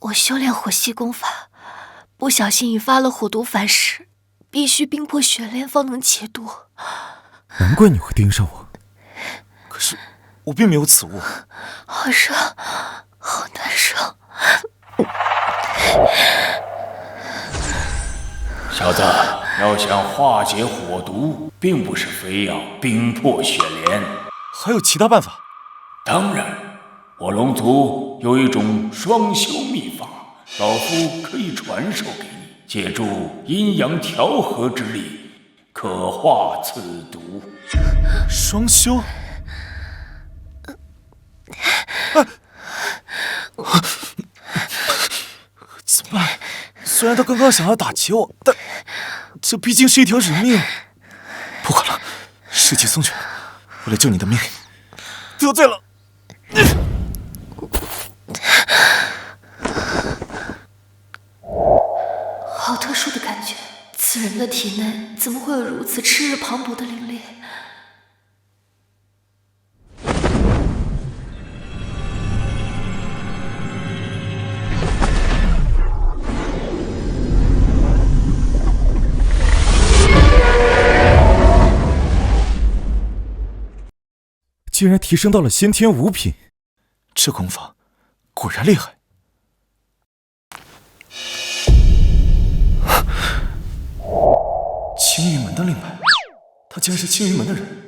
我修炼火系功法，不小心引发了火毒反噬，必须冰破雪莲方能解毒。难怪你会盯上我，可是我并没有此物。好热，好难受。小子，要想化解火毒，并不是非要冰破雪莲，还有其他办法？当然，我龙族有一种双修秘法，老夫可以传授给你，借助阴阳调和之力，可化此毒。双修？怎么办？虽然他刚刚想要打劫我，但这毕竟是一条人命。不管了，士气松拳，为了救你的命，得罪了。好特殊的感觉，此人的体内怎么会有如此炽热磅礴的灵力？竟然提升到了先天5品，这功法果然厉害。青云门的令牌，他竟然是青云门的人。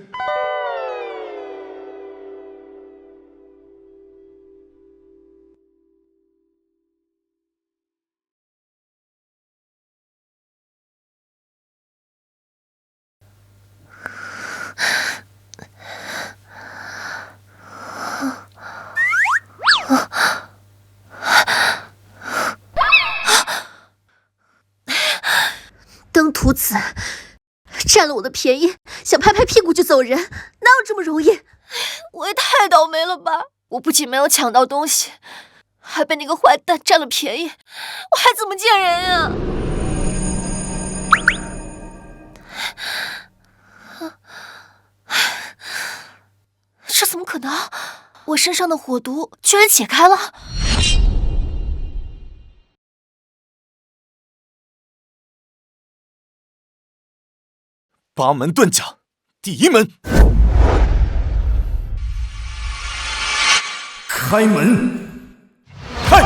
登徒子占了我的便宜，想拍拍屁股就走人，哪有这么容易？我也太倒霉了吧！我不仅没有抢到东西，还被那个坏蛋占了便宜，我还怎么见人呀？这怎么可能？我身上的火毒居然解开了！八门遁甲，第一门，开门，开！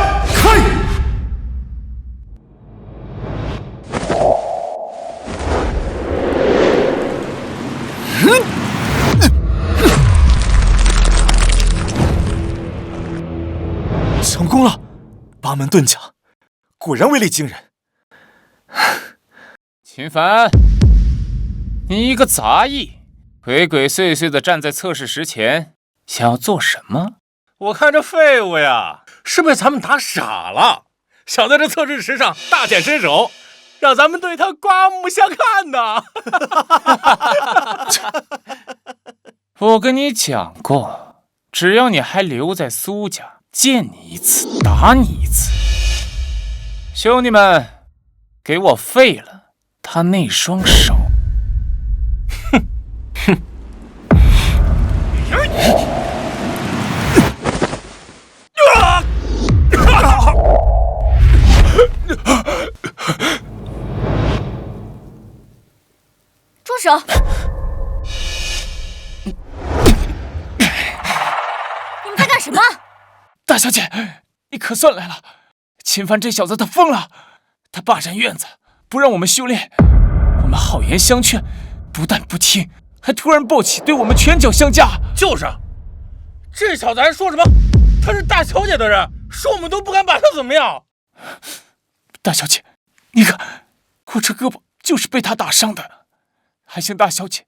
成功了！八门遁甲，果然威力惊人。秦凡，你一个杂役，鬼鬼祟祟的站在测试石前，想要做什么？我看这废物呀，是被咱们打傻了，想在这测试石上大显身手，让咱们对他刮目相看呢。我跟你讲过，只要你还留在苏家，见你一次打你一次。兄弟们，给我废了他那双手！住手！你们在干什么？大小姐，你可算来了！秦凡这小子他疯了，他霸占院子，不让我们修炼，我们好言相劝，不但不听，还突然暴起，对我们拳脚相加。就是，这小子还说什么他是大小姐的人，说我们都不敢把他怎么样。大小姐，你看我这胳膊就是被他打伤的，还请大小姐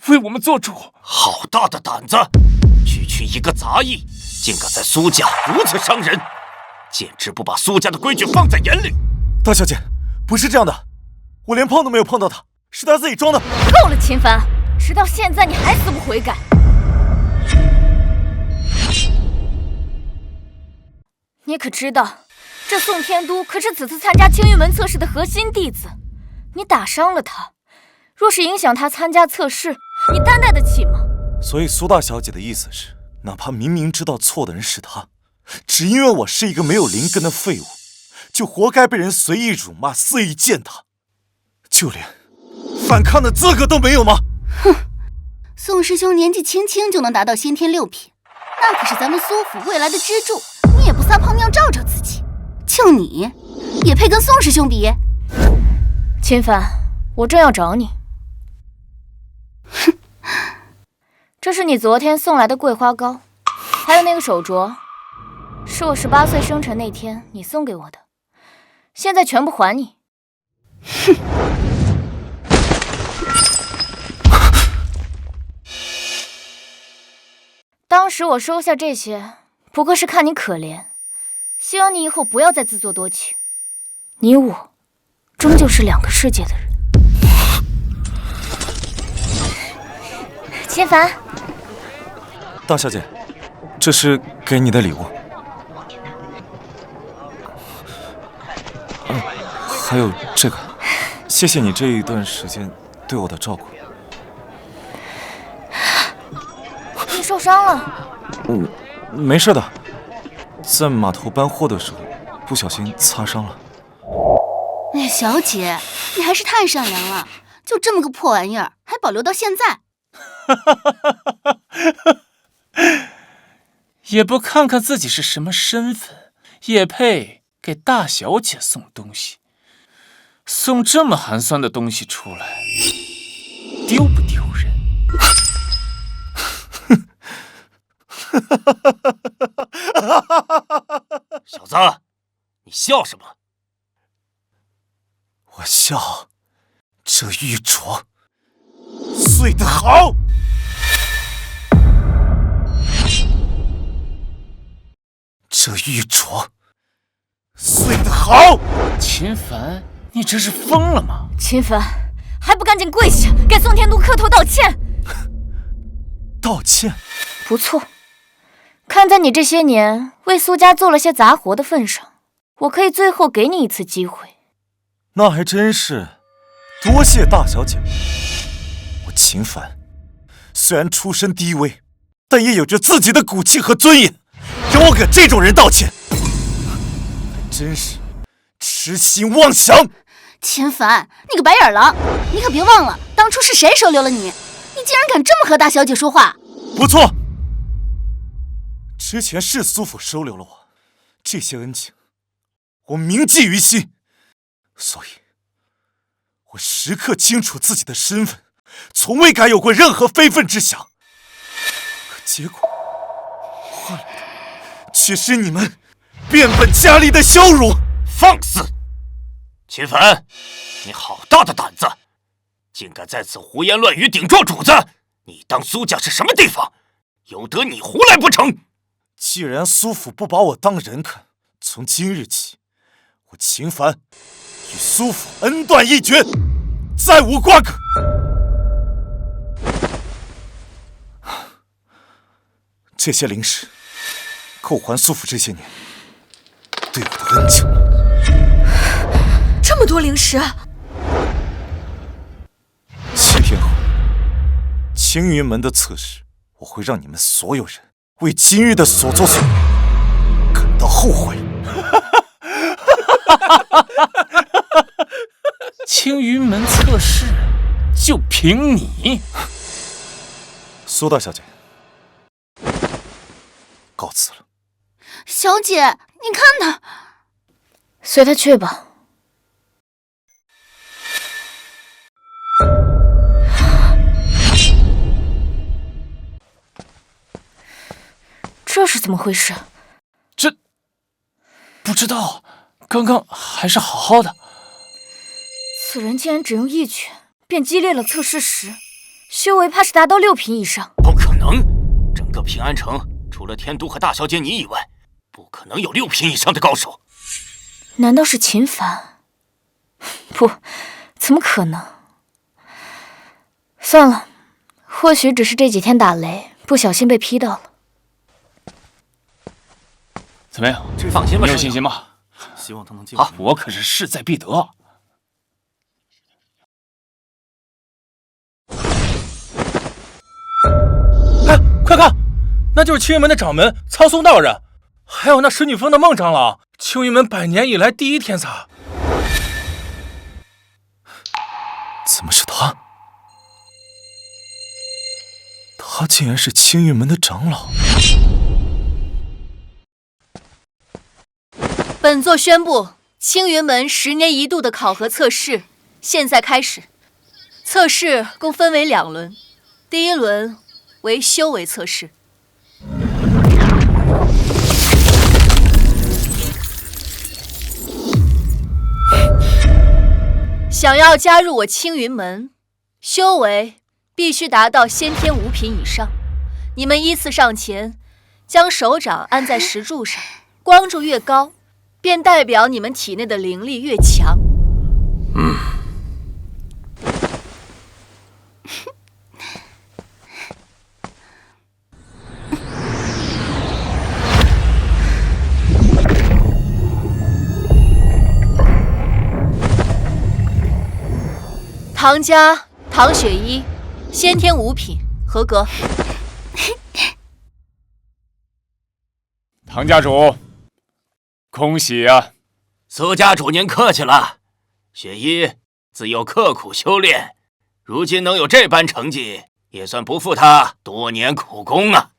为我们做主。好大的胆子，区区一个杂役，竟敢在苏家如此伤人，简直不把苏家的规矩放在眼里。大小姐，不是这样的，我连碰都没有碰到他，是他自己装的。够了，秦凡，直到现在你还死不悔改。你可知道，这宋天都可是此次参加青云门测试的核心弟子，你打伤了他，若是影响他参加测试，你担待得起吗？所以苏大小姐的意思是，哪怕明明知道错的人是他，只因为我是一个没有灵根的废物，就活该被人随意辱骂、肆意践踏，就连反抗的资格都没有吗？哼，宋师兄年纪轻轻就能达到先天6品，那可是咱们苏府未来的支柱，你也不撒泡尿照照自己？就你，也配跟宋师兄比？秦凡，我正要找你。哼，这是你昨天送来的桂花糕，还有那个手镯，是我18岁生辰那天你送给我的，现在全部还你。哼。当时我收下这些，不过是看你可怜，希望你以后不要再自作多情。你我，终究是2个世界的人。秦凡，大小姐，这是给你的礼物。还有这个，谢谢你这一段时间对我的照顾。你受伤了？没事的，在码头搬货的时候不小心擦伤了。哎，小姐，你还是太善良了，就这么个破玩意儿，还保留到现在。也不看看自己是什么身份，也配给大小姐送东西？送这么寒酸的东西出来，丢不丢人？小子，你笑什么？我笑，这玉镯碎得好。这玉镯碎得好。秦凡，你这是疯了吗？秦凡，还不赶紧跪下，给宋天都磕头道歉！道歉？不错，看在你这些年为苏家做了些杂活的份上，我可以最后给你一次机会。那还真是，多谢大小姐。我秦凡虽然出身低微，但也有着自己的骨气和尊严，让我给这种人道歉，还真是痴心妄想。秦凡，你个白眼狼，你可别忘了当初是谁收留了你？你竟然敢这么和大小姐说话！不错，之前是苏府收留了我，这些恩情我铭记于心，所以我时刻清楚自己的身份，从未敢有过任何非分之想。可结果换来的却是你们变本加厉的羞辱。放肆！秦凡，你好大的胆子，竟敢在此胡言乱语顶撞主子！你当苏家是什么地方？由得你胡来不成？既然苏府不把我当人看，从今日起，我秦凡与苏府恩断义绝，再无瓜葛。这些灵石够还苏府这些年对我的恩情。这么多灵石7天后，青云门的测试，我会让你们所有人为今日的所作所为感到后悔。青云门测试，就凭你？苏大小姐，告辞了。小姐，你看他，随他去吧。这是怎么回事？这不知道，刚刚还是好好的。此人竟然只用1拳便击裂了测试石，修为怕是达到6品以上。不可能，整个平安城除了天都和大小姐你以外，不可能有6品以上的高手。难道是秦凡？不，怎么可能？算了，或许只是这几天打雷，不小心被劈到了。怎么样？放心吧，你有信心吗？希望他能进。好，我可是势在必得。哎，快看，那就是青云门的掌门苍松道人，还有那石女峰的孟长老，青云门100年以来第一天才。怎么是他？他竟然是青云门的长老。本座宣布，青云门10年一度的考核测试现在开始。测试共分为2轮，第1轮为修为测试。想要加入我青云门，修为必须达到先天5品以上。你们依次上前，将手掌按在石柱上，光柱越高，便代表你们体内的灵力越强。唐家唐雪依，先天5品，合格。唐家主，恭喜啊！苏家主您客气了，雪依自幼刻苦修炼，如今能有这般成绩，也算不负他多年苦功啊。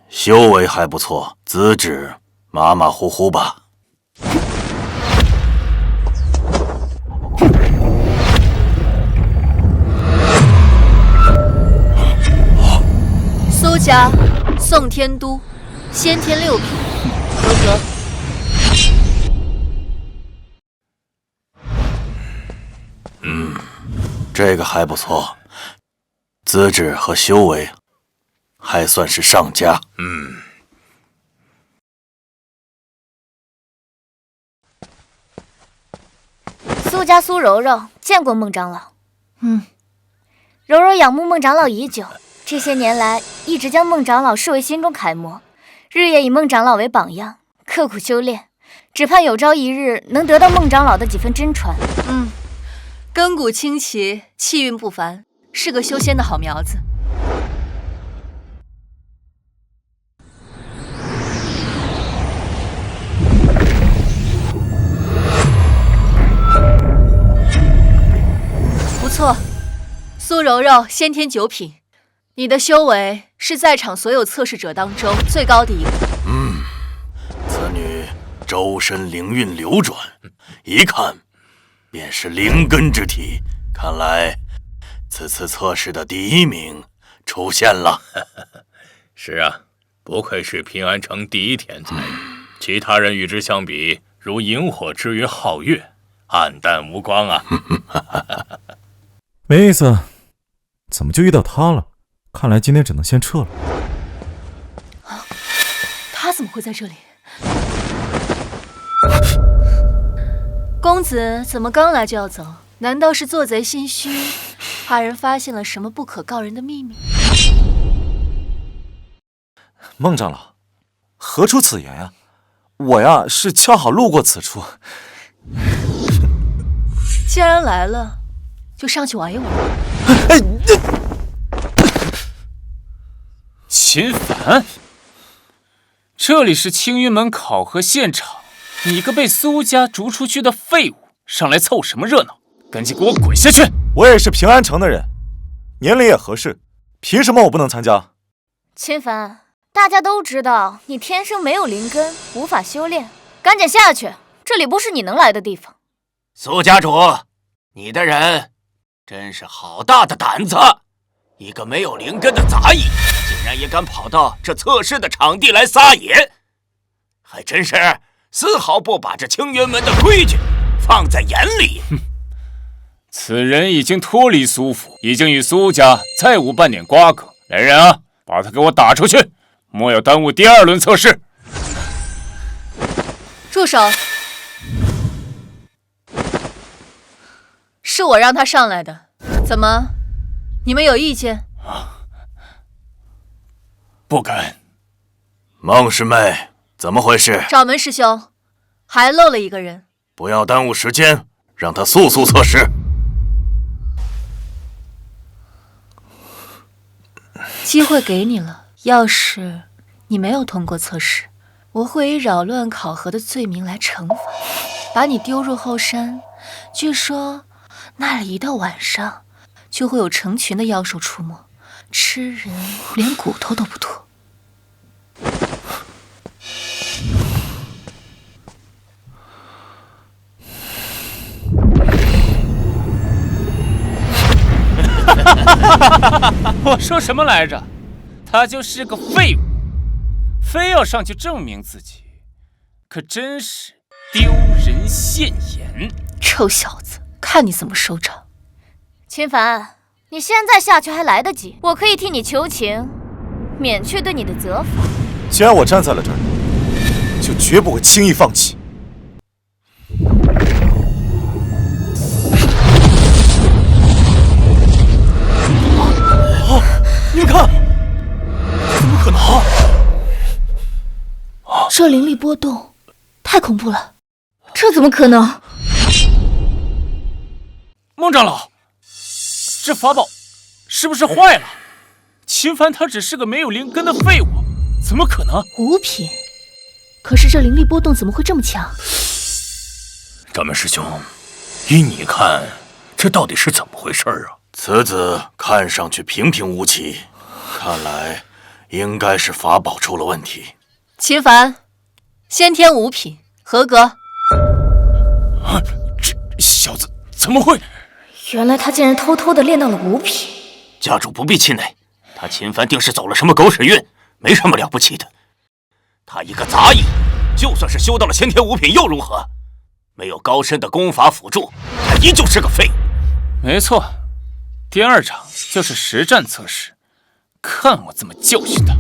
修为还不错，资质马马虎虎吧。苏家宋天都，先天6品，合格。这个还不错，资质和修为还算是上佳。苏家苏柔柔见过孟长老。柔柔仰慕孟长老已久，这些年来一直将孟长老视为心中楷模，日夜以孟长老为榜样，刻苦修炼，只盼有朝一日能得到孟长老的几分真传。根骨清奇，气运不凡，是个修仙的好苗子。不错，苏柔柔先天9品，你的修为是在场所有测试者当中最高的一个。此女周身灵运流转，一看便是灵根之体，看来此次测试的第1名出现了。是啊，不愧是平安城第一天才，其他人与之相比，如萤火之于皓月，黯淡无光啊。没意思，怎么就遇到他了？看来今天只能先撤了。他怎么会在这里？公子怎么刚来就要走？难道是做贼心虚，怕人发现了什么不可告人的秘密？孟长老，何出此言呀？我呀是恰好路过此处。既然来了，就上去玩一玩。秦凡，这里是青云门考核现场，你个被苏家逐出去的废物，上来凑什么热闹？赶紧给我滚下去！我也是平安城的人，年龄也合适，凭什么我不能参加？秦凡，大家都知道你天生没有灵根，无法修炼，赶紧下去，这里不是你能来的地方。苏家主，你的人真是好大的胆子！一个没有灵根的杂役，竟然也敢跑到这测试的场地来撒野，还真是丝毫不把这青云门的规矩放在眼里。此人已经脱离苏府，已经与苏家再无半点瓜葛。来人啊，把他给我打出去，莫要耽误第2轮测试。住手！是我让他上来的，怎么？你们有意见？不敢。孟师妹，怎么回事？掌门师兄，还漏了一个人。不要耽误时间，让他速速测试。机会给你了，要是你没有通过测试，我会以扰乱考核的罪名来惩罚，把你丢入后山。据说那里一到晚上，就会有成群的妖兽出没，吃人连骨头都不脱。我说什么来着？他就是个废物，非要上去证明自己，可真是丢人现眼。臭小子，看你怎么收场！秦凡，你现在下去还来得及，我可以替你求情，免去对你的责罚。既然我站在了这儿，就绝不会轻易放弃。你看，怎么可能？这灵力波动，太恐怖了！这怎么可能？孟长老，这法宝是不是坏了？秦凡他只是个没有灵根的废物，怎么可能？五品，可是这灵力波动怎么会这么强？掌门师兄，依你看，这到底是怎么回事啊？此子看上去平平无奇，看来应该是法宝出了问题。秦凡，先天五品，合格。啊，这小子怎么会？原来他竟然偷偷的练到了五品。家主不必气馁，他秦凡定是走了什么狗屎运，没什么了不起的。他一个杂役，就算是修到了先天五品又如何？没有高深的功法辅助，他依旧是个废。没错。第二场就是实战测试，看我怎么教训他。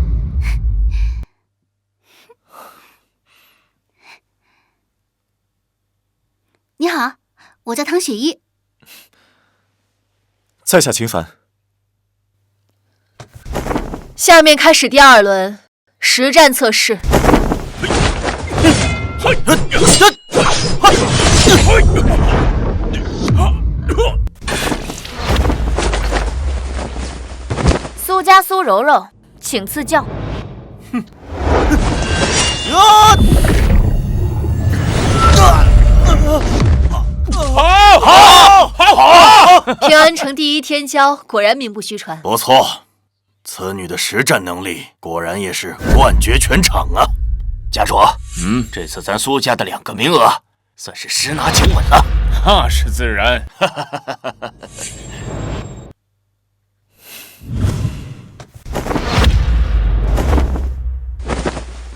你好，我叫唐雪依。在下秦凡。下面开始第二轮实战测试。苏家苏柔柔，请赐教。好！平安城第一天骄果然名不虚传。不错，此女的实战能力果然也是冠绝全场啊！家主，这次咱苏家的2个名额算是十拿9稳了。那是自然。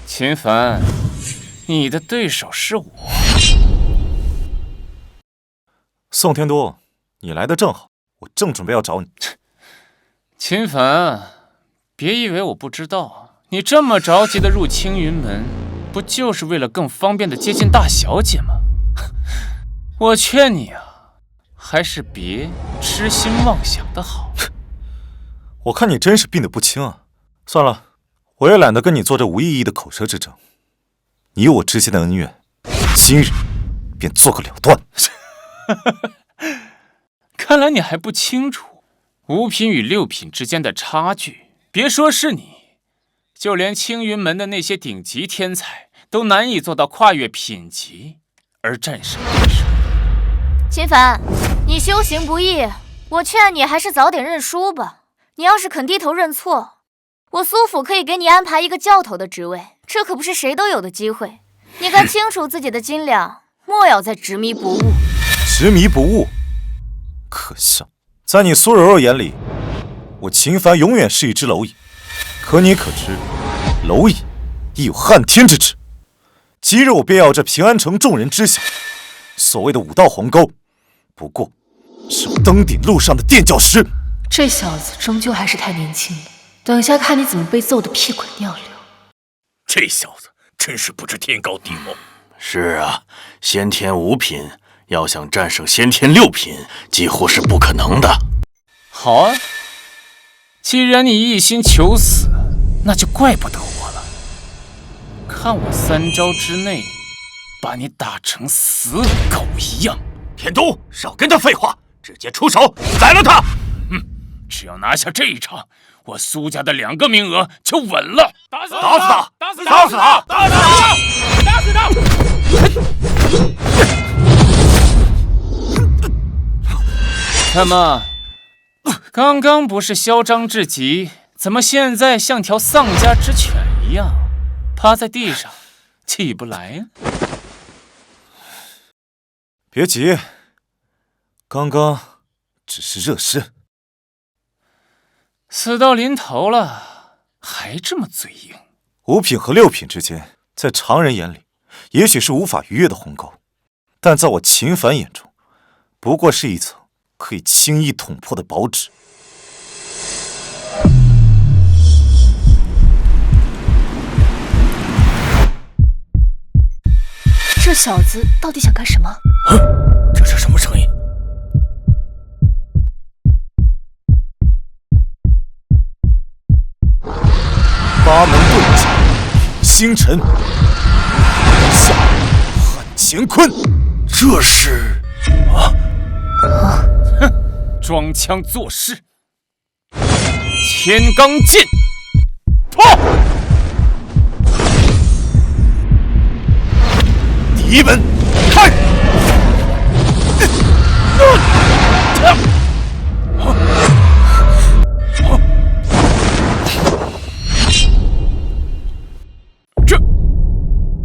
秦凡，你的对手是我。宋天多，你来的正好，我正准备要找你。秦凡，别以为我不知道，你这么着急的入青云门，不就是为了更方便的接近大小姐吗？我劝你啊，还是别痴心妄想的好。我看你真是病得不轻啊！算了，我也懒得跟你做这无意义的口舌之争。你我之间的恩怨，今日便做个了断。看来你还不清楚5品与6品之间的差距。别说是你，就连青云门的那些顶级天才都难以做到跨越品级而战胜对手。秦凡，你修行不易，我劝你还是早点认输吧。你要是肯低头认错，我苏府可以给你安排一个教头的职位，这可不是谁都有的机会。你该清楚自己的斤两，莫要再执迷不悟。执迷不悟，可笑！在你苏柔柔眼里，我秦凡永远是一只蝼蚁。可你可知，蝼蚁亦有撼天之志。今日我便要这平安城众人知晓，所谓的5道鸿沟，不过是我登顶路上的垫脚石。这小子终究还是太年轻了，等下看你怎么被揍得屁滚尿流。这小子真是不知天高地厚。是啊，先天5品要想战胜先天6品，几乎是不可能的。好啊，既然你一心求死，那就怪不得我了。看我3招之内把你打成死狗一样。天都，少跟他废话，直接出手宰了他！只要拿下这一场，我苏家的2个名额就稳了。打死他！打死他！打死他！打死他！打死他！怎么，刚刚不是嚣张至极，怎么现在像条丧家之犬一样，趴在地上起不来呀？别急，刚刚只是热身。死到临头了，还这么嘴硬。5品和6品之间，在常人眼里，也许是无法逾越的鸿沟，但在我秦凡眼中，不过是一层可以轻易捅破的薄纸。这小子到底想干什么？这是什么声音？八门遁甲，星辰，下汉乾坤，这是装腔作势。千罡剑，破！第一门，开！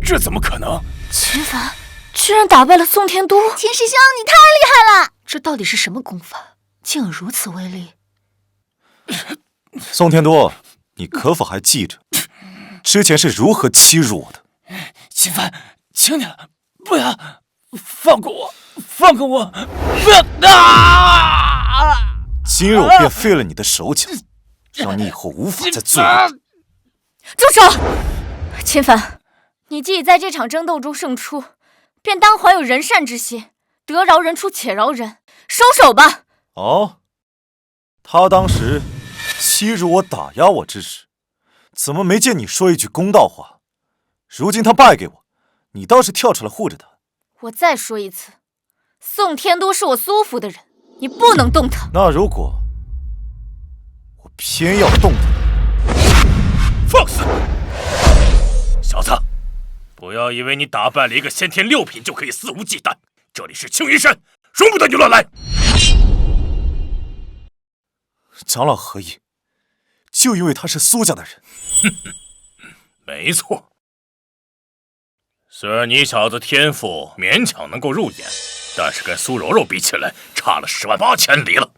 这怎么可能？秦凡居然打败了宋天都！秦师兄，你太厉害了！这到底是什么功法，竟有如此威力？宋天都，你可否还记着之前是如何欺辱我的？秦凡，请你了，不要放过我，放过我！不要啊！今日我便废了你的手脚，让你以后无法再罪恶。住手！秦凡，你既已在这场争斗中胜出，便当怀有仁善之心，得饶人处且饶人，收手吧。哦，他当时欺辱我、打压我之时，怎么没见你说一句公道话？如今他败给我，你倒是跳出来护着他。我再说一次，宋天都是我苏府的人，你不能动他。那如果我偏要动他，放肆！小子，不要以为你打败了一个先天6品就可以肆无忌惮。这里是青云山，容不得你乱来。长老何意？就因为他是苏家的人？没错。虽然你小子天赋勉强能够入眼，但是跟苏柔柔比起来，差了10万8千里了。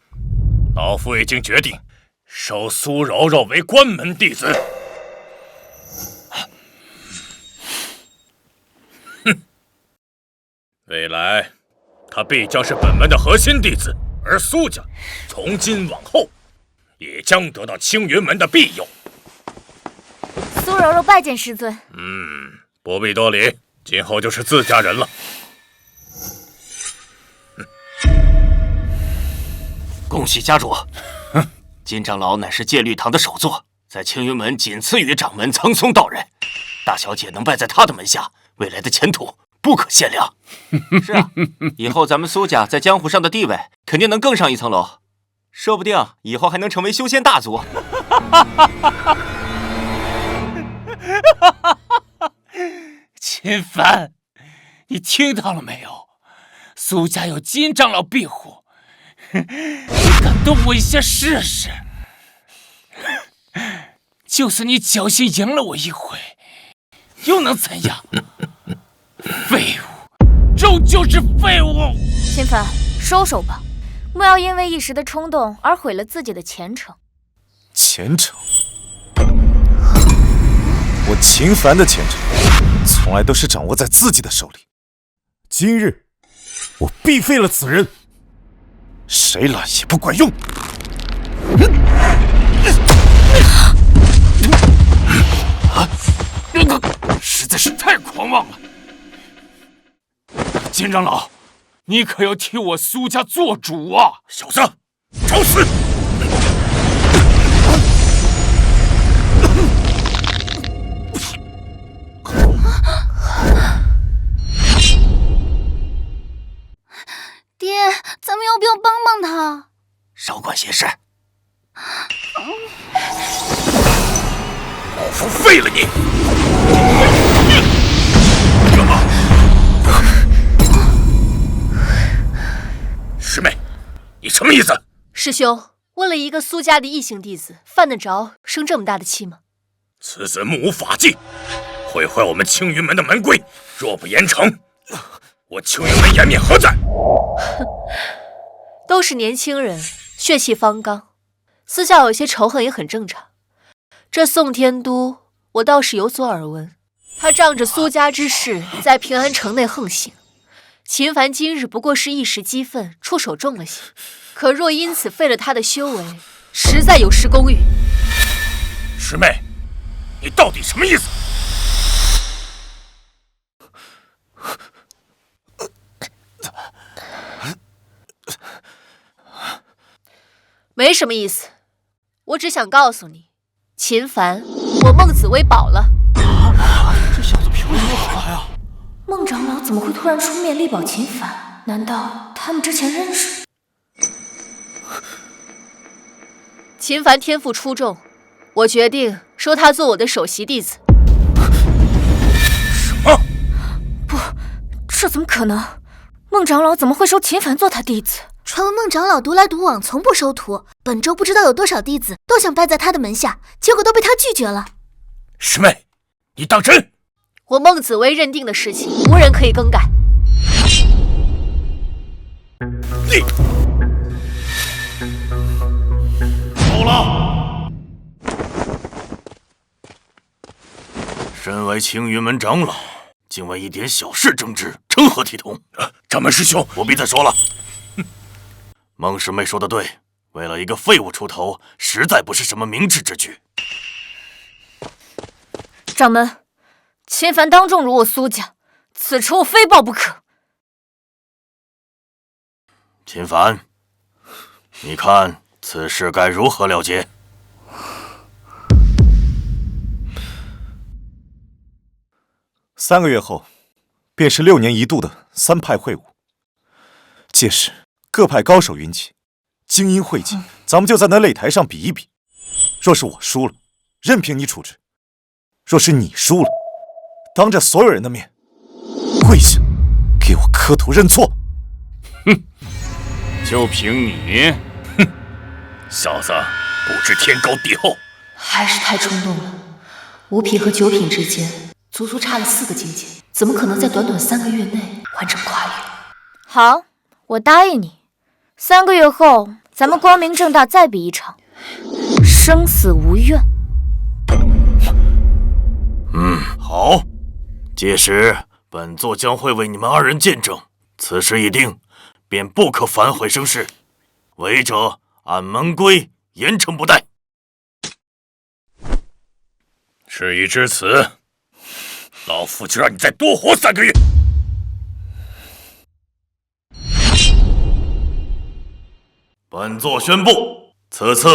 老夫已经决定收苏柔柔为关门弟子。哼，未来她必将是本门的核心弟子，而苏家从今往后也将得到青云门的庇佑。苏柔柔拜见师尊。不必多礼，今后就是自家人了。恭喜家主！金长老乃是戒律堂的首座，在青云门仅次于掌门苍松道人。大小姐能拜在他的门下，未来的前途不可限量。是啊，以后咱们苏家在江湖上的地位肯定能更上一层楼，说不定以后还能成为修仙大族。秦凡，你听到了没有？苏家有金长老庇护，你敢动我一下试试？就算你侥幸赢了我一回，又能怎样？废物，终究是废物。秦凡，收手吧，莫要因为一时的冲动而毁了自己的前程。前程？我秦凡的前程，从来都是掌握在自己的手里。今日，我必废了此人，谁来也不管用。实在是太狂妄了！金长老，你可要替我苏家做主啊！小子，找死！爹，咱们要不要帮帮他？少管闲事。老夫废了你！干嘛？师妹，你什么意思？师兄，问了一个苏家的异姓弟子，犯得着生这么大的气吗？此子目无法纪，毁坏我们青云门的门规，若不严惩，我青云门颜面何在？都是年轻人，血气方刚，私下有些仇恨也很正常。这宋天都，我倒是有所耳闻，他仗着苏家之势，在平安城内横行。秦凡今日不过是一时激愤，出手重了些，可若因此废了他的修为，实在有失公允。师妹，你到底什么意思？没什么意思，我只想告诉你，秦凡，我孟紫薇保了。这小子凭什么保他呀？孟长老怎么会突然出面力保秦凡？难道他们之前认识？秦凡天赋出众，我决定收他做我的首席弟子。什么？不，这怎么可能？孟长老怎么会收秦凡做他弟子？传闻孟长老独来独往，从不收徒。本州不知道有多少弟子都想拜在他的门下，结果都被他拒绝了。师妹，你当真？我孟紫薇认定的事情，无人可以更改。你够了！身为青云门长老，竟为一点小事争执，成何体统？掌门师兄，不必再说了。孟师妹说的对，为了一个废物出头，实在不是什么明智之举。掌门，秦凡当众辱我苏家，此仇我非报不可。秦凡，你看此事该如何了结？3个月后，便是6年一度的3派会武，届时各派高手云集，精英汇集，咱们就在那擂台上比一比。若是我输了，任凭你处置；若是你输了，当着所有人的面跪下，给我磕头认错。哼，就凭你，小子不知天高地厚，还是太冲动了。5品和9品之间，足足差了4个境界，怎么可能在短短3个月内完成跨越？好，我答应你，3个月后咱们光明正大再比一场，生死无怨。好，届时本座将会为你们2人见证。此事一定，便不可反悔生事，违者按门规严惩不贷。事已至此，老夫就让你再多活3个月。本座宣布，此次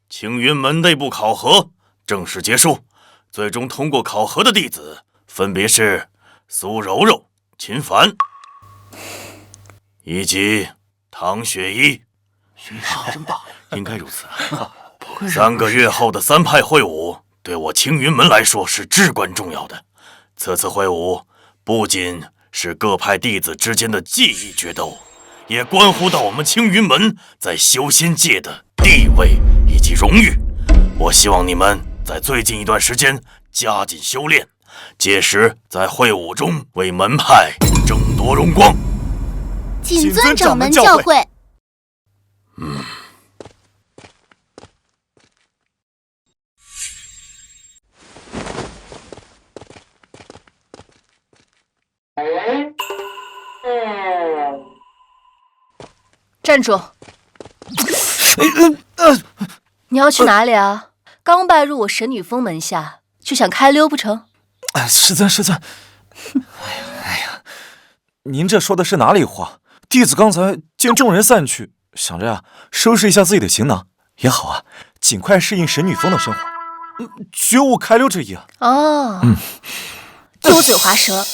青云门内部考核正式结束。最终通过考核的弟子分别是苏柔柔、秦凡，以及唐雪依。学长真棒，应该如此。3个月后的3派会武，对我青云门来说是至关重要的。此次会武不仅是各派弟子之间的技艺决斗，也关乎到我们青云门在修仙界的地位以及荣誉。我希望你们在最近一段时间加紧修炼，届时在会武中为门派争夺荣光。谨遵掌门教诲。站住！你要去哪里啊？刚拜入我神女峰门下，就想开溜不成？师尊，哎呀，您这说的是哪里话？弟子刚才见众人散去，想着呀，收拾一下自己的行囊也好啊，尽快适应神女峰的生活，绝无开溜之意啊。哦，油嘴滑舌。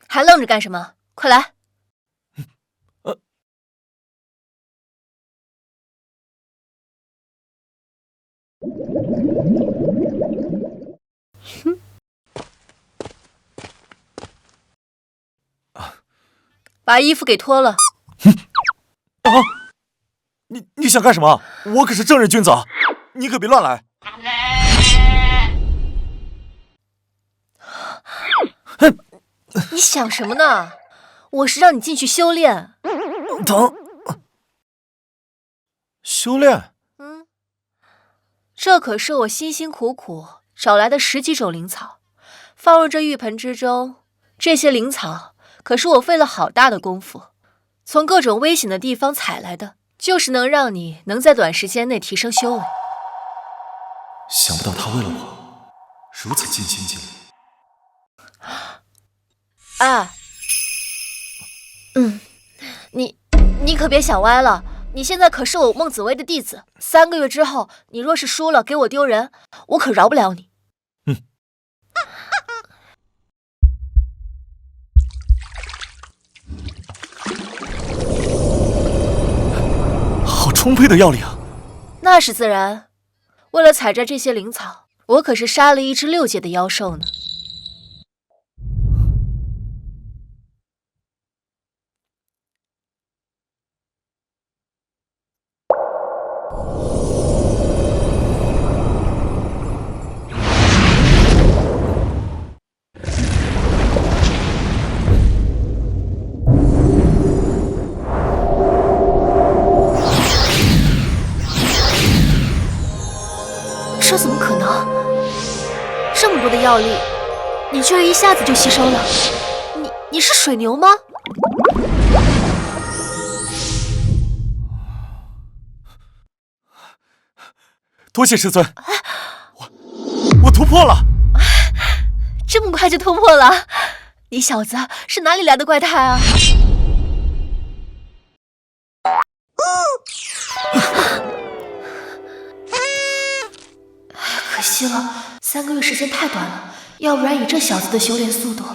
还愣着干什么？快来！把衣服给脱了。啊！你想干什么？我可是正人君子啊！你可别乱来。你想什么呢？我是让你进去修炼。疼。修炼？这可是我辛辛苦苦找来的10几种灵草，放入这浴盆之中。这些灵草可是我费了好大的功夫，从各种危险的地方采来的，就是能让你能在短时间内提升修为。想不到他为了我如此尽心尽力。哎，你可别想歪了。你现在可是我孟紫薇的弟子，3个月之后，你若是输了给我丢人，我可饶不了你。好充沛的药力啊！那是自然。为了采摘这些灵草，我可是杀了一只6阶的妖兽呢。这怎么可能？这么多的药力，你居然一下子就吸收了？你是水牛吗？多谢师尊，我突破了！这么快就突破了？你小子是哪里来的怪胎啊？可惜了，3个月时间太短了，要不然以这小子的修炼速度，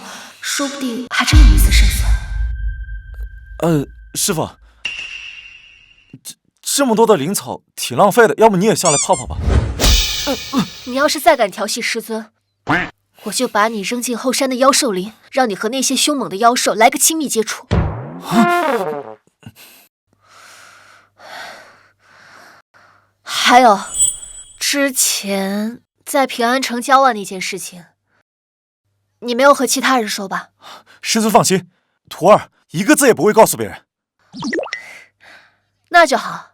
说不定还真有一丝胜算。师傅，这么多的灵草挺浪费的，要不你也下来泡泡吧。你要是再敢调戏师尊，我就把你扔进后山的妖兽林，让你和那些凶猛的妖兽来个亲密接触。还有，之前在平安城交换那件事情，你没有和其他人说吧？师尊放心，徒儿一个字也不会告诉别人。那就好。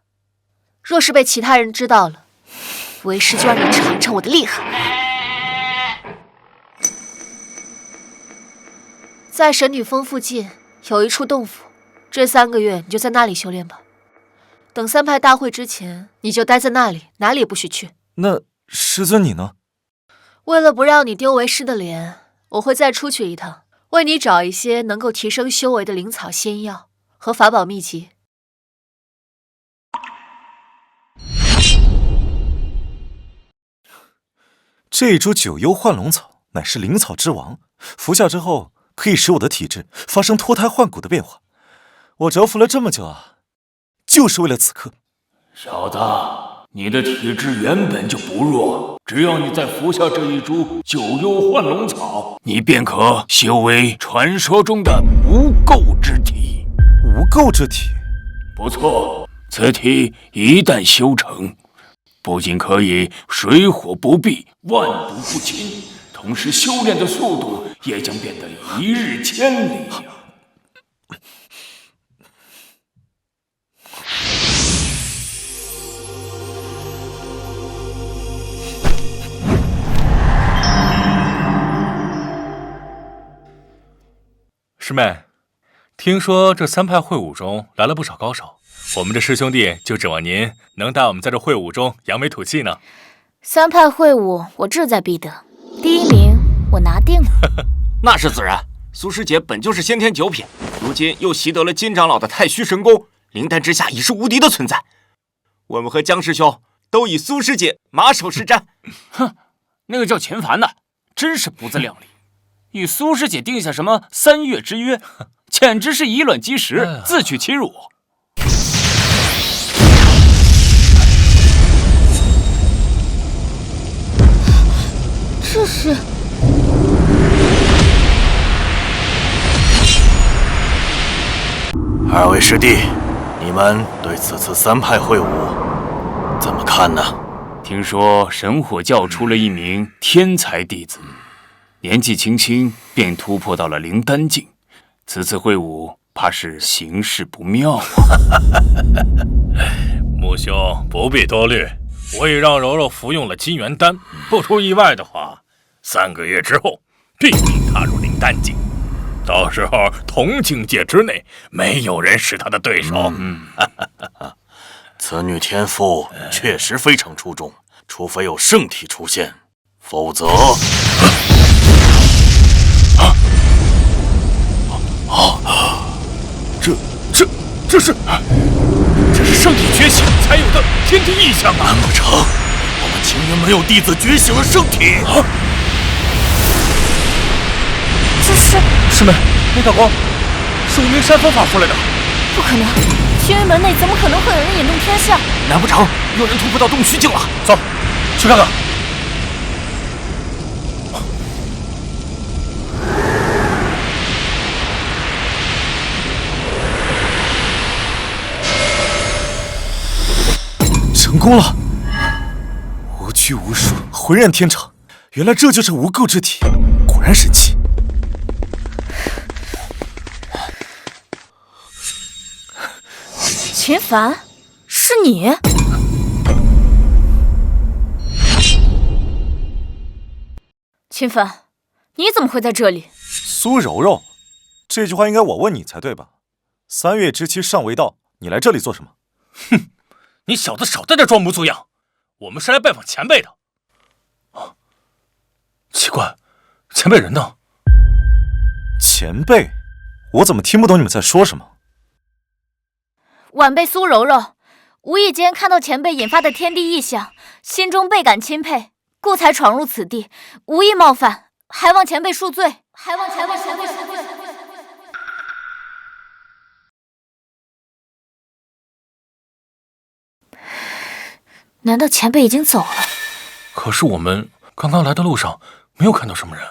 若是被其他人知道了，为师就让你尝尝我的厉害。在神女峰附近有一处洞府，这3个月你就在那里修炼吧。等3派大会之前，你就待在那里，哪里也不许去。那师尊你呢？为了不让你丢为师的脸，我会再出去一趟，为你找一些能够提升修为的灵草仙药和法宝秘籍。这株九幽幻龙草乃是灵草之王，服下之后可以使我的体质发生脱胎换骨的变化。我蛰伏了这么久啊，就是为了此刻。小子，你的体质原本就不弱，只要你再服下这一株九幽幻龙草，你便可修为传说中的无垢之体。无垢之体？不错，此体一旦修成，不仅可以水火不避、万毒不侵，同时修炼的速度也将变得一日千里呀！师妹，听说这3派会武中来了不少高手，我们这师兄弟就指望您能带我们在这会武中扬眉吐气呢。3派会武我志在必得，第1名我拿定了。那是自然，苏师姐本就是先天9品，如今又习得了金长老的太虚神功，灵丹之下已是无敌的存在。我们和江师兄都以苏师姐马首是瞻。哼，那个叫钱凡的，真是不自量力，与苏师姐定下什么3月之约，简直是以卵击石，自取其辱。这是2位师弟，你们对此次3派会晤怎么看呢？听说神火教出了一名天才弟子，年纪轻轻便突破到了灵丹境，此次会晤怕是形势不妙啊！穆兄不必多虑，我已让柔柔服用了金元丹，不出意外的话，3个月之后必定踏入灵丹境。到时候同境界之内，没有人是他的对手。此女天赋确实非常出众，除非有圣体出现，否则……这是圣体觉醒才有的天地异象啊！难不成我们青云门有弟子觉醒了圣体？这是师妹，那道光是无名山峰发出来的。不可能，青云门内怎么可能会有人引动天象？难不成有人突破到洞虚境了？走，去看看。成功了！无拘无束，浑然天成。原来这就是无垢之体，果然神奇。秦凡，是你？秦凡，你怎么会在这里？苏柔柔，这句话应该我问你才对吧？3月之期尚未到，你来这里做什么？哼！你小子少在这装模作样，我们是来拜访前辈的。啊，奇怪，前辈人呢？前辈，我怎么听不懂你们在说什么？晚辈苏柔柔，无意间看到前辈引发的天地异象，心中倍感钦佩，故才闯入此地，无意冒犯，还望前辈恕罪。难道前辈已经走了？可是我们刚刚来的路上没有看到什么人。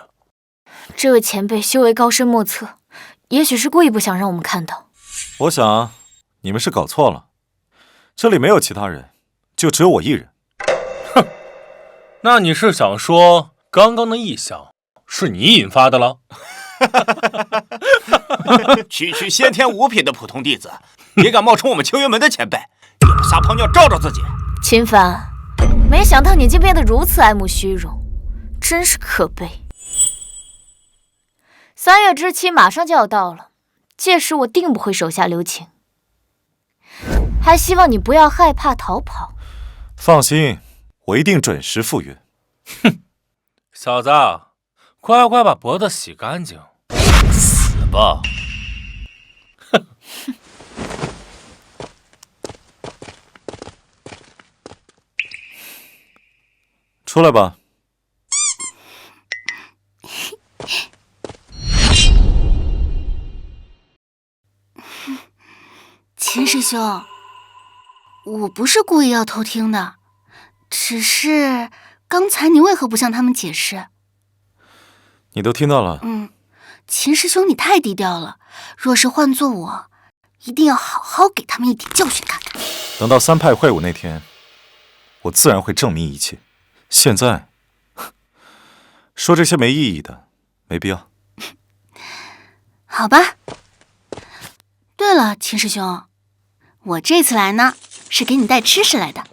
这位前辈修为高深莫测，也许是故意不想让我们看到。我想你们是搞错了，这里没有其他人，就只有我一人。哼，那你是想说刚刚的异象是你引发的了？区区先天5品的普通弟子，也敢冒充我们青云门的前辈，也不撒泡尿照照自己？秦凡，没想到你竟变得如此爱慕虚荣，真是可悲。3月之期马上就要到了，届时我定不会手下留情，还希望你不要害怕逃跑。放心，我一定准时赴约。哼，小子，乖乖把脖子洗干净，死吧！哼。出来吧。秦师兄，我不是故意要偷听的，只是刚才你为何不向他们解释？你都听到了。秦师兄你太低调了，若是换做我，一定要好好给他们一点教训看看。等到3派会晤那天，我自然会证明一切。现在说这些没意义的，没必要。好吧。对了，秦师兄，我这次来呢，是给你带吃食来的，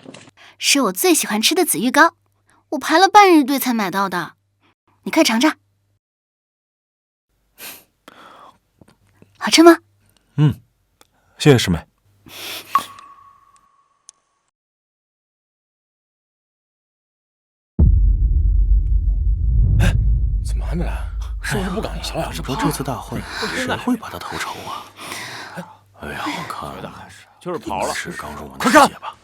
是我最喜欢吃的紫玉糕，我排了半日队才买到的，你快尝尝。好吃吗？谢谢师妹。怎么还没来？是不是不赶小雅？说这次大会谁会把他投诚啊？哎呀，我看就是跑了。是刚入门的师姐吧？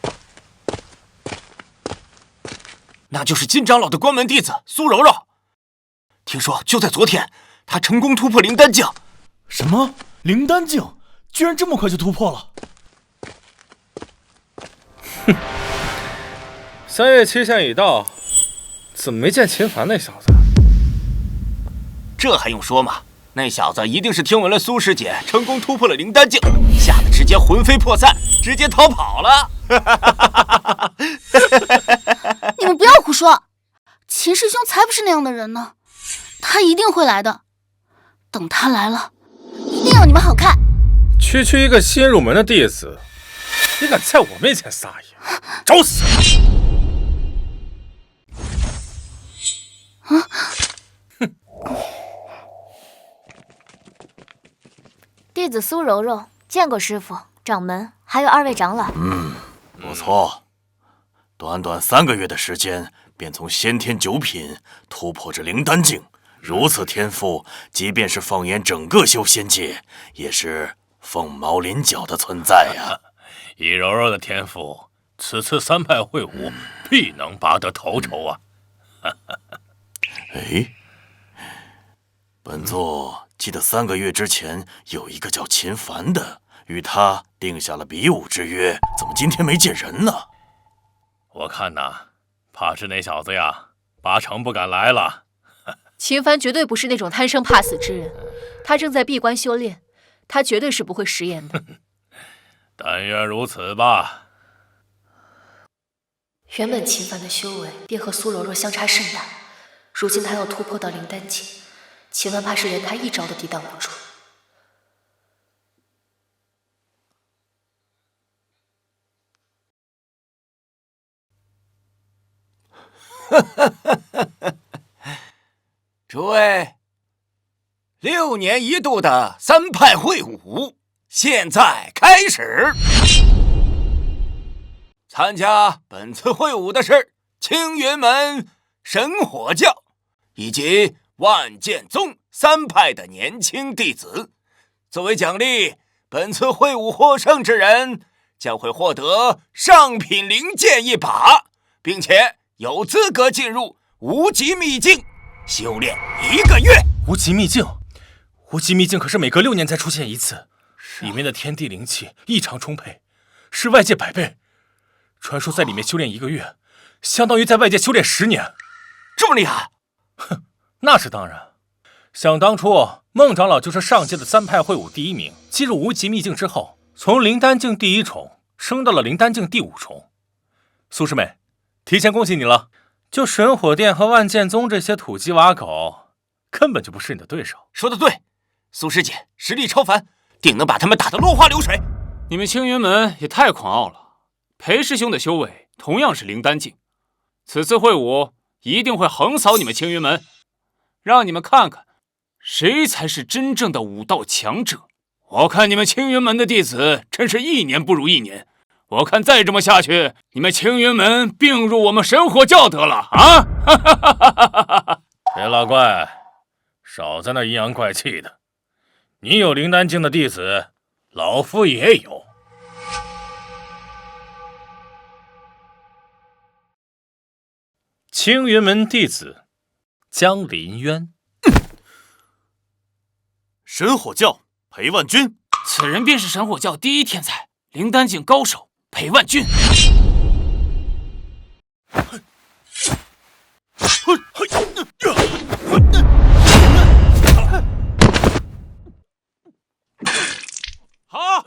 那就是金长老的关门弟子苏柔柔。听说就在昨天，她成功突破灵丹境。什么？灵丹境居然这么快就突破了？哼！3月期限已到，怎么没见秦凡那小子？这还用说吗？那小子一定是听闻了苏师姐成功突破了灵丹境，吓得直接魂飞魄散，直接逃跑了。你们不要胡说，秦师兄才不是那样的人呢，他一定会来的。等他来了，一定要你们好看。区区一个新入门的弟子，你敢在我面前撒野，找死！啊！哼！弟子苏柔柔见过师傅、掌门，还有2位长老。不错。短短3个月的时间，便从先天9品突破至灵丹境，如此天赋，即便是放眼整个修仙界，也是凤毛麟角的存在呀。以柔柔的天赋，此次3派会武必能拔得头筹啊！哎，本座记得3个月之前有一个叫秦凡的，与他定下了比武之约，怎么今天没见人呢？我看呐，怕是那小子呀，八成不敢来了。秦凡绝对不是那种贪生怕死之人，他正在闭关修炼，他绝对是不会食言的。但愿如此吧。原本秦凡的修为便和苏柔柔相差甚大，如今他要突破到灵丹境，秦凡怕是连他一招都抵挡不住。诸位，6年1度的3派会武现在开始。参加本次会武的是青云门神火教以及万剑宗3派的年轻弟子。作为奖励，本次会武获胜之人将会获得上品灵剑1把，并且有资格进入无极秘境修炼1个月。无极秘境，无极秘境可是每隔6年才出现一次，里面的天地灵气异常充沛，是外界100倍。传说在里面修炼1个月，相当于在外界修炼10年。这么厉害？哼，那是当然。想当初，孟长老就是上届的3派会武第1名，进入无极秘境之后，从灵丹境第1重升到了灵丹境第5重。苏师妹，提前恭喜你了。就神火殿和万剑宗这些土鸡瓦狗，根本就不是你的对手。说得对，苏师姐实力超凡，定能把他们打得落花流水。你们青云门也太狂傲了。裴师兄的修为同样是灵丹境，此次会武一定会横扫你们青云门，让你们看看谁才是真正的武道强者。我看你们青云门的弟子真是1年不如1年，我看再这么下去，你们青云门并入我们神火教得了啊！别老怪，少在那阴阳怪气的。你有灵丹境的弟子，老夫也有。青云门弟子江林渊，神火教裴万钧，此人便是神火教第1天才，灵丹境高手裴万钧。好，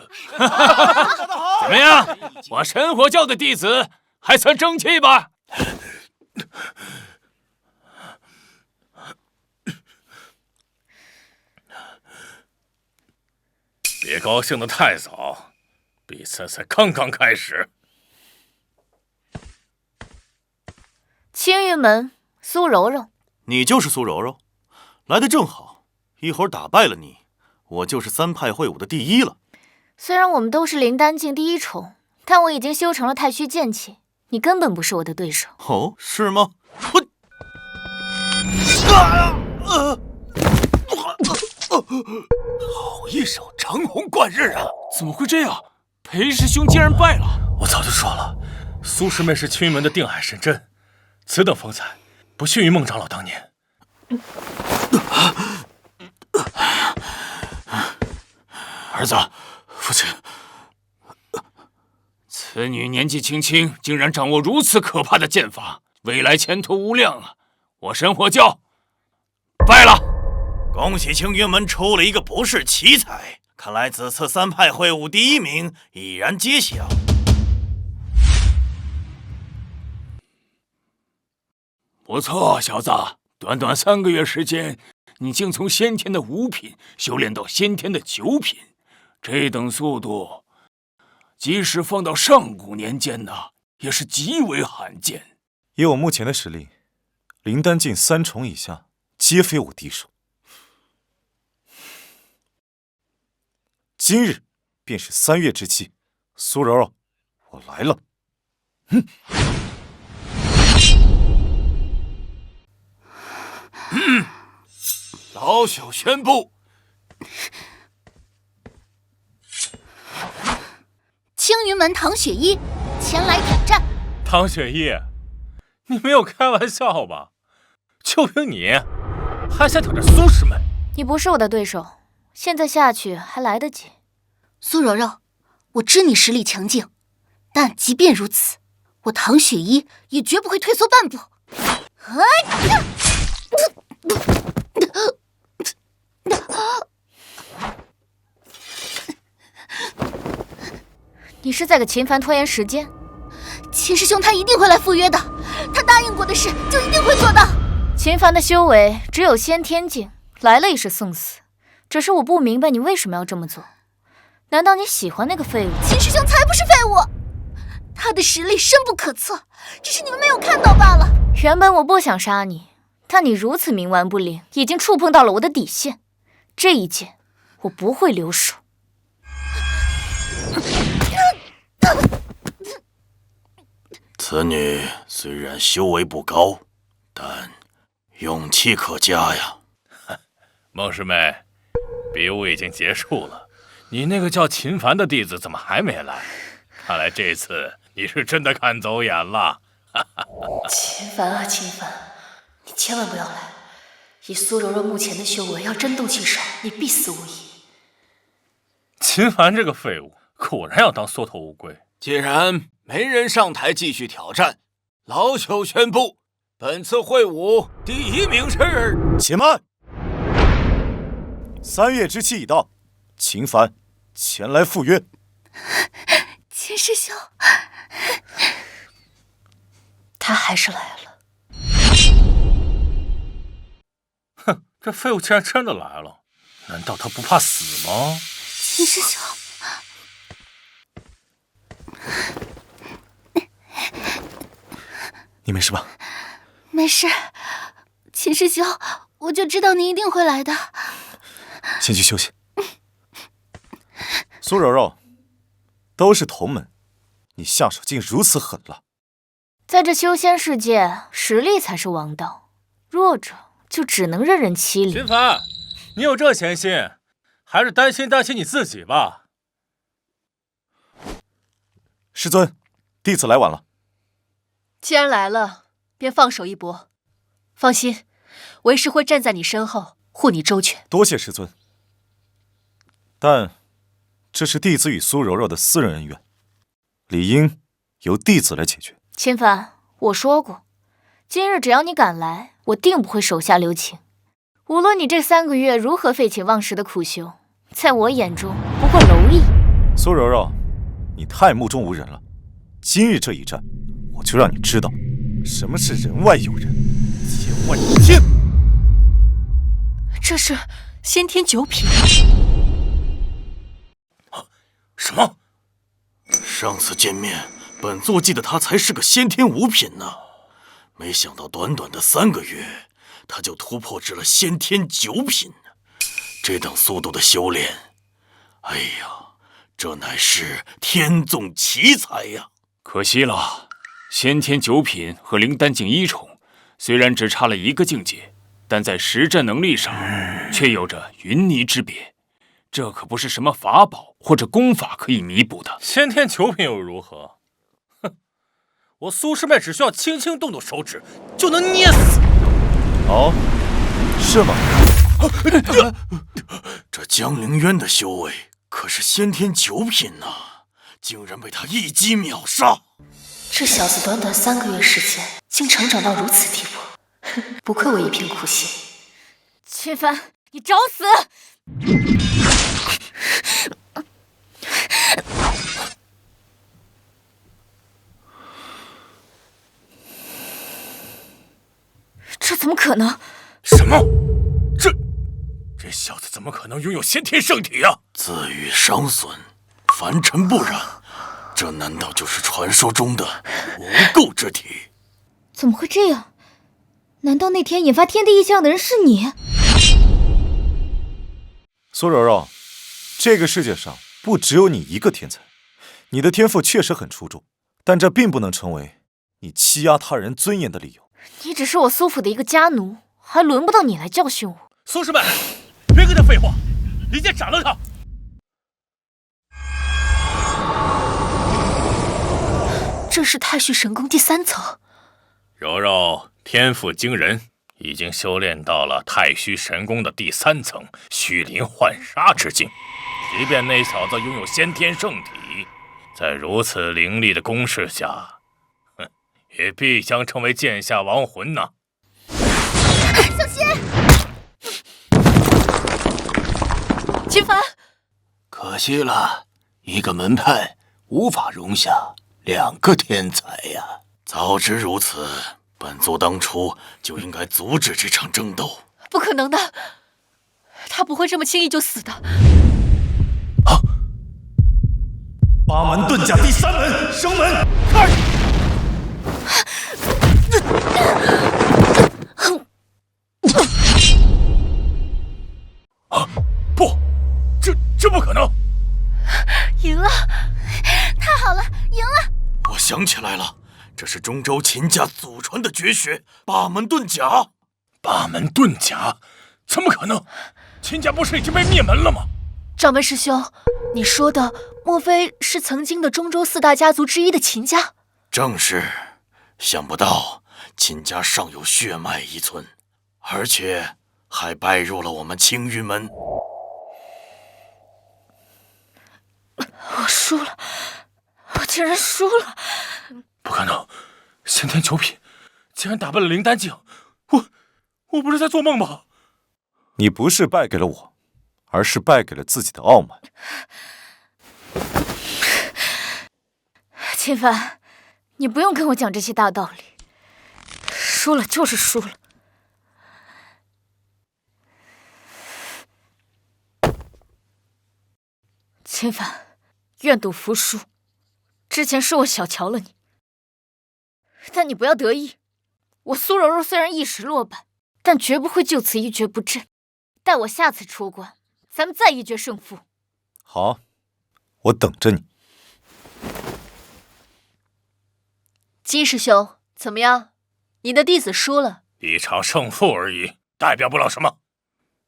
怎么样？我神火教的弟子还算争气吧？别高兴得太早，比赛才刚刚开始。青云门苏柔柔，你就是苏柔柔，来得正好，一会儿打败了你，我就是3派会武的第1了。虽然我们都是灵丹境第1重，但我已经修成了太虚剑气，你根本不是我的对手。哦，是吗？好一手长虹贯日啊！怎么会这样？裴师兄竟然败了！我早就说了，苏师妹是青云门的定海神针，此等风采，不逊于孟长老当年。儿子，父亲，此女年纪轻轻，竟然掌握如此可怕的剑法，未来前途无量啊！我申火教败了。恭喜青云门出了一个不世奇才，看来此次3派会武第1名已然揭晓。不错，小子，短短3个月时间，你竟从先天的5品修炼到先天的9品，这等速度，即使放到上古年间呢，也是极为罕见。以我目前的实力，灵丹境3重以下，皆非我敌手。今日便是3月之期，苏柔柔，我来了。老朽宣布，青云门唐雪一前来挑战。唐雪一，你没有开玩笑吧？就凭你，还想挑战苏师妹？你不是我的对手，现在下去还来得及。苏柔柔，我知你实力强劲，但即便如此，我唐雪一也绝不会退缩半步。你是在给秦凡拖延时间？秦师兄他一定会来赴约的，他答应过的事就一定会做到。秦凡的修为只有先天境，来了也是送死。只是我不明白你为什么要这么做？难道你喜欢那个废物？秦师兄才不是废物，他的实力深不可测，只是你们没有看到罢了。原本我不想杀你，但你如此冥顽不灵，已经触碰到了我的底线。这一剑，我不会留手。此女虽然修为不高，但勇气可嘉呀。孟师妹，比武已经结束了，你那个叫秦凡的弟子怎么还没来？看来这次你是真的看走眼了。秦凡啊，秦凡，你千万不要来！以苏柔柔目前的修为，要真动起手，你必死无疑。秦凡这个废物，果然要当缩头乌龟。既然没人上台继续挑战，老朽宣布，本次会武第1名是……且慢！3月之期已到，秦凡前来赴约。秦师兄，他还是来了。哼，这废物竟然真的来了，难道他不怕死吗？秦师兄，你没事吧？没事，秦师兄，我就知道你一定会来的。先去休息。苏柔柔，都是同门，你下手竟如此狠辣。在这修仙世界，实力才是王道，弱者就只能任人欺凌。秦凡，你有这闲心，还是担心你自己吧。师尊，弟子来晚了。既然来了，便放手一搏。放心，为师会站在你身后，护你周全。多谢师尊。但这是弟子与苏柔柔的私人恩怨，理应由弟子来解决。秦凡，我说过，今日只要你敢来，我定不会手下留情。无论你这3个月如何废寝忘食的苦修，在我眼中不过蝼蚁。苏柔柔，你太目中无人了。今日这一战，我就让你知道什么是人外有人，天外有天。这是先天9品。什么？上次见面，本座记得他才是个先天5品呢，没想到短短的3个月，他就突破至了先天9品。这等速度的修炼，哎呀，这乃是天纵奇才呀！可惜了，先天9品和灵丹境1重，虽然只差了1个境界，但在实战能力上却有着云泥之别。这可不是什么法宝或者功法可以弥补的。先天9品又如何？哼，我苏师妹只需要轻轻动动手指，就能捏死。哦，是吗？这江陵渊的修为可是先天9品呐，竟然被他一击秒杀。这小子短短3个月时间，竟成长到如此地步，不愧我一片苦心。秦帆，你找死！这怎么可能？什么？这小子怎么可能拥有先天圣体啊？自欲伤损，凡尘不染，这难道就是传说中的无垢之体？怎么会这样？难道那天引发天地异象的人是你？苏柔柔，这个世界上不只有你一个天才，你的天赋确实很出众，但这并不能成为你欺压他人尊严的理由。你只是我苏府的一个家奴，还轮不到你来教训我。苏师妹，别跟他废话，一剑斩了他！这是太虚神功第3层。柔柔天赋惊人，已经修炼到了太虚神功的第3层虚灵幻杀之境。即便那小子拥有先天圣体，在如此凌厉的攻势下，也必将成为剑下亡魂呐！小心！秦帆，可惜了，一个门派无法容下2个天才呀！早知如此，本座当初就应该阻止这场争斗。不可能的，他不会这么轻易就死的。八门遁甲第3门，生门开！不，这不可能！赢了，太好了，赢了！我想起来了，这是中州秦家祖传的绝学八门遁甲。八门遁甲？怎么可能？秦家不是已经被灭门了吗？掌门师兄，你说的莫非是曾经的中州4大家族之一的秦家？正是，想不到秦家尚有血脉遗存，而且还拜入了我们青云门。我输了，我竟然输了！不可能，先天9品，竟然打败了灵丹境，我不是在做梦吧？你不是败给了我，而是败给了自己的傲慢。秦帆，你不用跟我讲这些大道理，输了就是输了。秦帆，愿赌服输。之前是我小瞧了你，但你不要得意。我苏柔柔虽然一时落败，但绝不会就此一蹶不振。待我下次出关，咱们再一决胜负。好，我等着你。金师兄，怎么样？你的弟子输了。一场胜负而已，代表不了什么。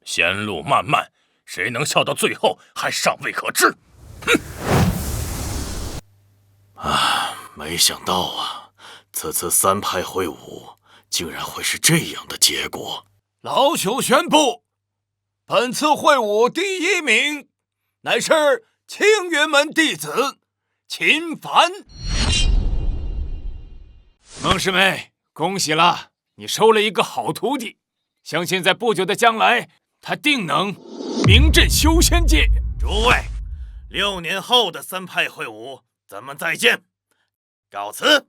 仙路漫漫，谁能笑到最后还尚未可知。没想到啊，此次3派会武竟然会是这样的结果。老朽宣布，本次会武第1名乃是青云门弟子秦帆。孟师妹，恭喜了，你收了一个好徒弟，相信在不久的将来，他定能名震修仙界。诸位，6年后的3派会武，咱们再见，告辞。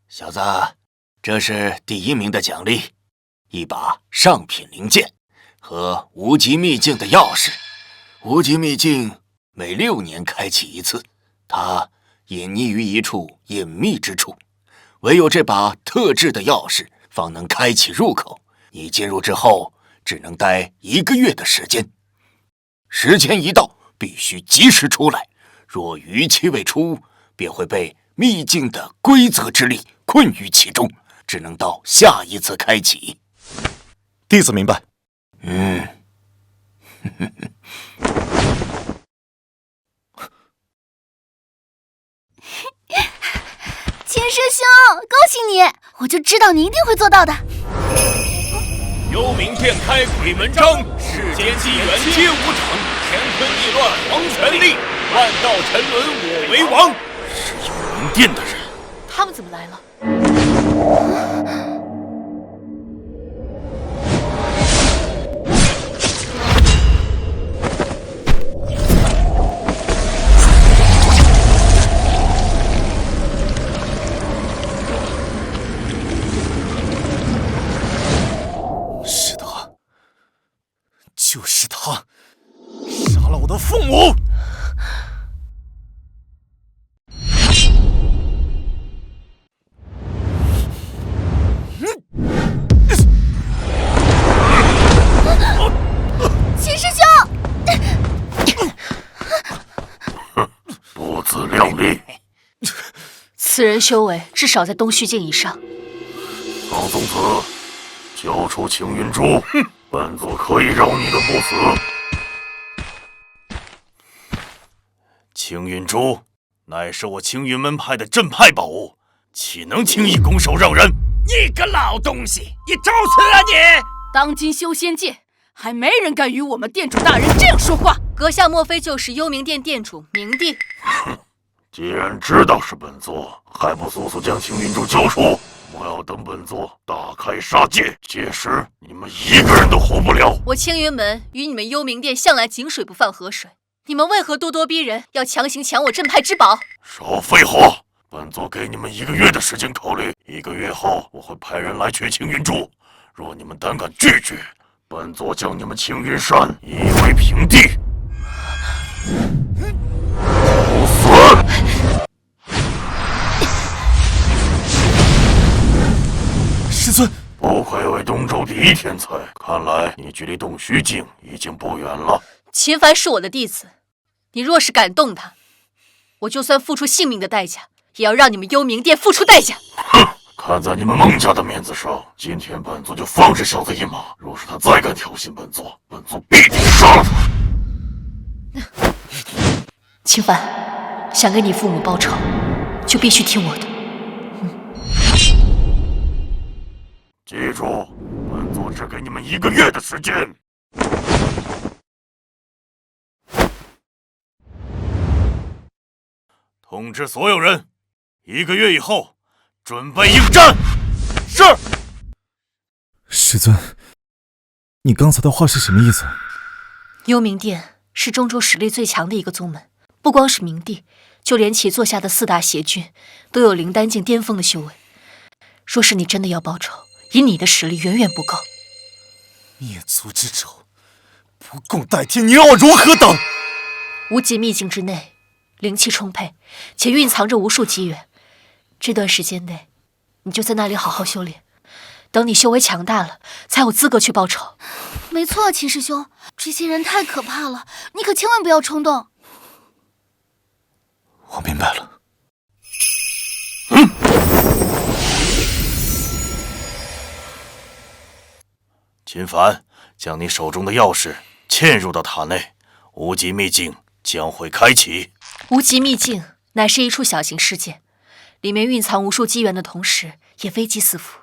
小子，这是第1名的奖励，一把上品灵剑和无极秘境的钥匙。无极秘境每6年开启一次，它隐匿于一处隐秘之处，唯有这把特制的钥匙方能开启入口。你进入之后，只能待1个月的时间，时间一到，必须及时出来。若逾期未出，便会被秘境的规则之力困于其中，只能到下一次开启。弟子明白。秦师兄，恭喜你！我就知道你一定会做到的。幽冥殿开鬼门章，世间机缘皆无常，乾坤易乱黄泉力，万道沉沦我为王。是幽冥殿的人，他们怎么来了？是他，就是他，杀了我的父母。秦师兄，不自量力！此人修为至少在东虚境以上。高宗子，交出青云珠，本座可以饶你的不死。青云珠乃是我青云门派的镇派宝物，岂能轻易拱手让人？你个老东西，你找死啊你！当今修仙界，还没人敢与我们店主大人这样说话。阁下莫非就是幽冥殿店主明帝？既然知道是本座，还不速速将青云珠交出！我要等本座大开杀戒，届时你们一个人都活不了。我青云门与你们幽冥殿向来井水不犯河水，你们为何咄咄逼人，要强行抢我镇派之宝？少废话！本座给你们1个月的时间考虑，1个月后我会派人来取青云珠。若你们胆敢拒绝，本座将你们青云山夷为平地。不死！师尊，不愧为东周第一天才，看来你距离洞虚境已经不远了。秦凡是我的弟子，你若是敢动他，我就算付出性命的代价，也要让你们幽冥殿付出代价。哼！看在你们孟家的面子上，今天本座就放这小子一马。若是他再敢挑衅本座，本座必定杀了他。秦凡，想给你父母报仇，就必须听我的。记住，本座只给你们1个月的时间。通知所有人，1个月以后准备应战。是。师尊，你刚才的话是什么意思？幽冥殿是中州实力最强的一个宗门，不光是明帝，就连其座下的4大邪君都有灵丹境巅峰的修为。若是你真的要报仇，以你的实力远远不够。灭族之仇，不共戴天，你让我如何等？无极秘境之内，灵气充沛，且蕴藏着无数机缘。这段时间内，你就在那里好好修炼。等你修为强大了，才有资格去报仇。没错，秦师兄，这些人太可怕了，你可千万不要冲动。我明白了。秦凡，将你手中的钥匙嵌入到塔内，无极秘境将会开启。无极秘境乃是一处小型世界，里面蕴藏无数机缘的同时，也危机四伏，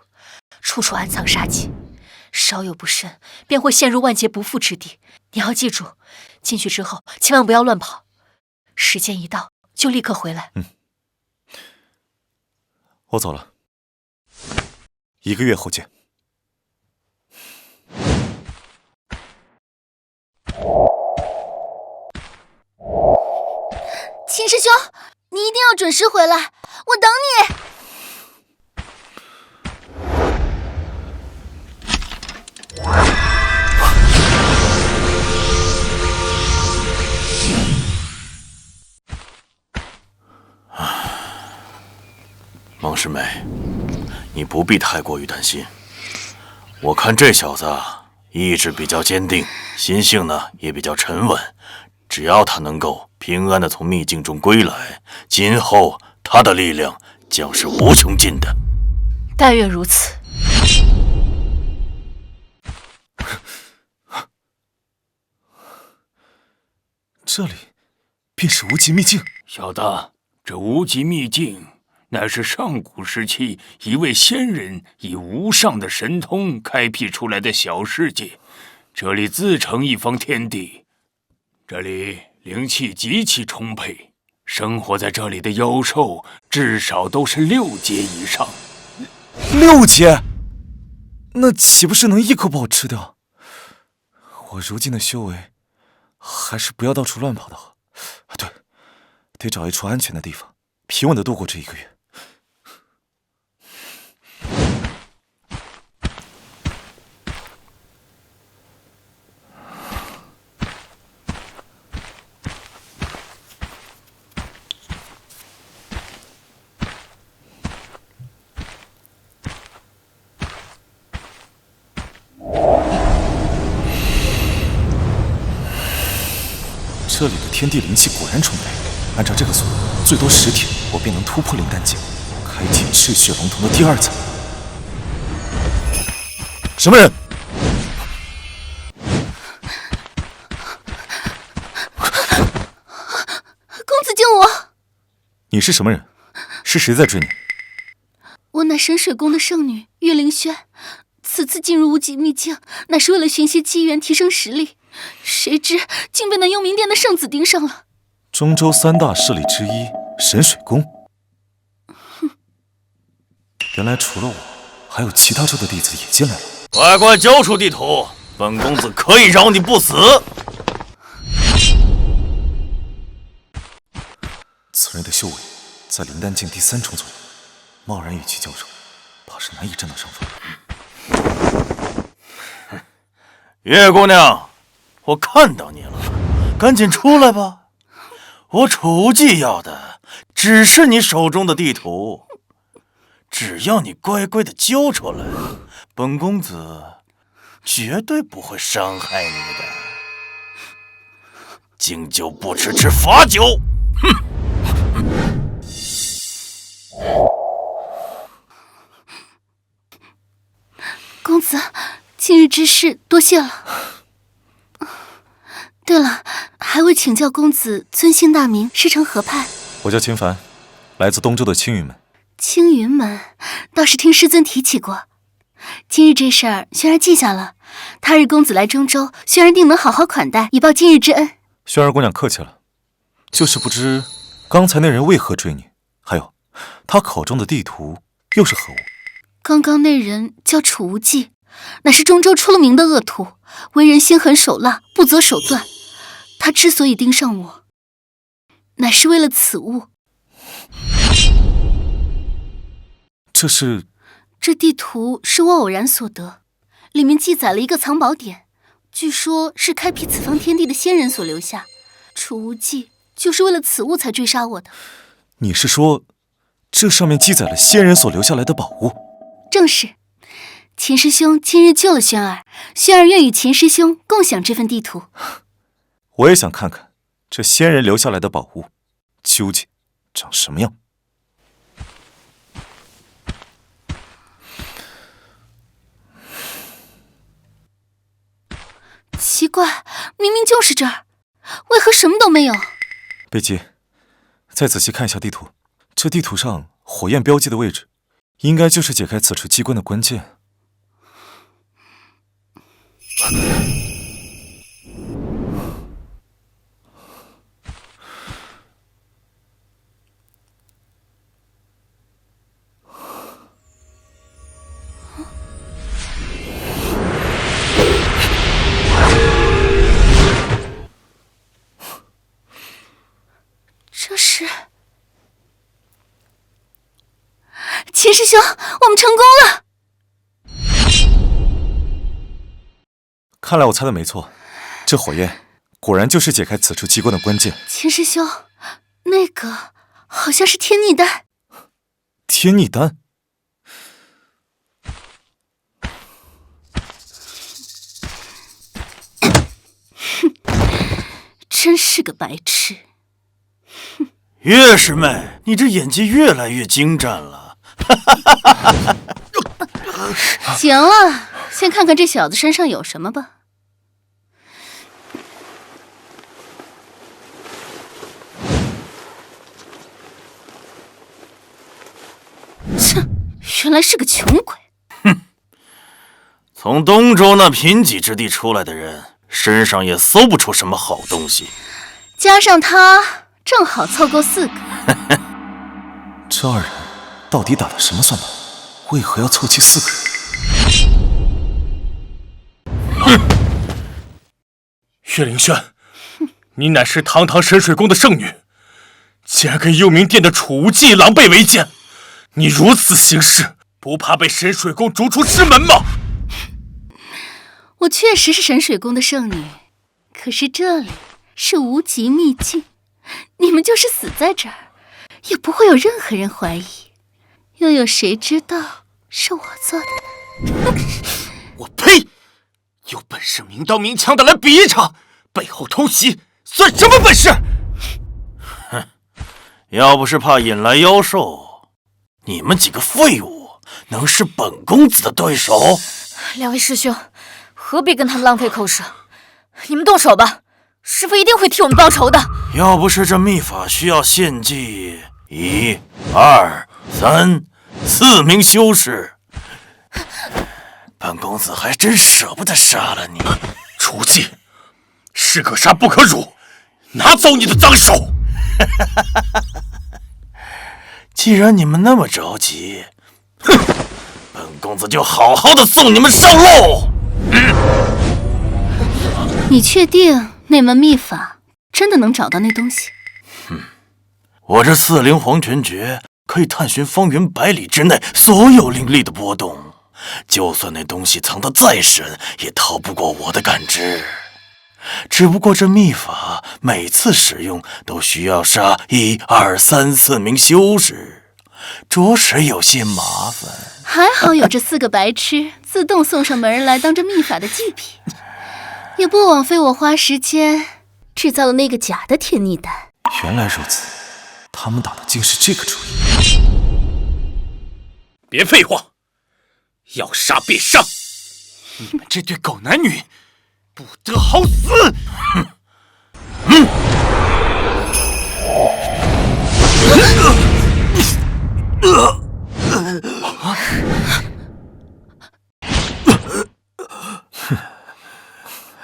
处处暗藏杀机，稍有不慎便会陷入万劫不复之地。你要记住，进去之后千万不要乱跑，时间一到就立刻回来。我走了，1个月后见。秦师兄，你一定要准时回来，我等你。孟师妹，你不必太过于担心。我看这小子意志比较坚定，心性呢也比较沉稳。只要他能够平安的从秘境中归来，今后他的力量将是无穷尽的。但愿如此。这里便是无极秘境。小的，这无极秘境乃是上古时期一位仙人以无上的神通开辟出来的小世界，这里自成一方天地，这里灵气极其充沛，生活在这里的妖兽至少都是6阶以上。6阶？那岂不是能一口把我吃掉？我如今的修为，还是不要到处乱跑的好。对，得找一处安全的地方，平稳的度过这1个月。这里的天地灵气果然充沛，按照这个速度，最多10天，我便能突破灵丹境，开启赤血龙瞳的第2层。什么人？公子救我！你是什么人？是谁在追你？我乃神水宫的圣女岳灵轩，此次进入无极秘境，乃是为了寻些机缘提升实力。谁知竟被那幽冥殿的圣子盯上了。中州3大势力之一神水宫。原来除了我，还有其他州的弟子也进来了。快交出地图，本公子可以饶你不死。此人的修为在灵丹境第3重左右，贸然与其交手，怕是难以占到上风。月姑娘，我看到你了，赶紧出来吧！我楚无忌要的只是你手中的地图，只要你乖乖的交出来，本公子绝对不会伤害你的。敬酒不吃吃罚酒，哼！公子，今日之事多谢了。对了，还未请教公子尊姓大名，师承何派？我叫秦凡，来自东周的青云门。青云门倒是听师尊提起过。今日这事儿，轩儿记下了。他日公子来中州，轩儿定能好好款待，以报今日之恩。轩儿姑娘客气了，就是不知刚才那人为何追你，还有他口中的地图又是何物？刚刚那人叫楚无忌，乃是中州出了名的恶徒，为人心狠手辣，不择手段。他之所以盯上我，乃是为了此物。这地图是我偶然所得，里面记载了一个藏宝点，据说是开辟此方天地的仙人所留下。楚无忌就是为了此物才追杀我的。你是说，这上面记载了仙人所留下来的宝物？正是。秦师兄今日救了轩儿，轩儿愿与秦师兄共享这份地图。我也想看看这仙人留下来的宝物究竟长什么样。奇怪，明明就是这儿，为何什么都没有？别急，再仔细看一下地图。这地图上火焰标记的位置，应该就是解开此处机关的关键。这是秦师兄，我们成功了！看来我猜的没错，这火焰果然就是解开此处机关的关键。秦师兄，那个好像是天逆丹。天逆丹？真是个白痴。月师妹，你这演技越来越精湛了。行了，先看看这小子身上有什么吧。切，原来是个穷鬼。哼，从东周那贫瘠之地出来的人，身上也搜不出什么好东西。加上他，正好凑够4个。这二人到底打的什么算盘？为何要凑齐4个人？岳灵轩，你乃是堂堂神水宫的圣女，竟然跟幽冥殿的楚无忌狼狈为奸！你如此行事，不怕被神水宫逐出师门吗？我确实是神水宫的圣女，可是这里是无极秘境，你们就是死在这儿，也不会有任何人怀疑。又有谁知道是我做的呢？我呸！有本事明刀明枪的来比一场，背后偷袭算什么本事？哼，要不是怕引来妖兽，你们几个废物能是本公子的对手？两位师兄，何必跟他们浪费口舌？你们动手吧，师父一定会替我们报仇的。要不是这秘法需要献祭1、2、3、4名修士，本公子还真舍不得杀了你。楚无忌，士可杀不可辱，拿走你的脏手！既然你们那么着急，哼，本公子就好好的送你们上路。你确定那门秘法真的能找到那东西？我这4灵黄泉诀可以探寻方圆100里之内所有灵力的波动，就算那东西藏得再深，也逃不过我的感知。只不过这秘法每次使用都需要杀1、2、3、4名修士，着实有些麻烦。还好有这4个白痴自动送上门来当这秘法的祭品，也不枉费我花时间制造了那个假的天逆丹。原来如此，他们打的竟是这个主意。别废话，要杀便杀！你们这对狗男女，不得好死！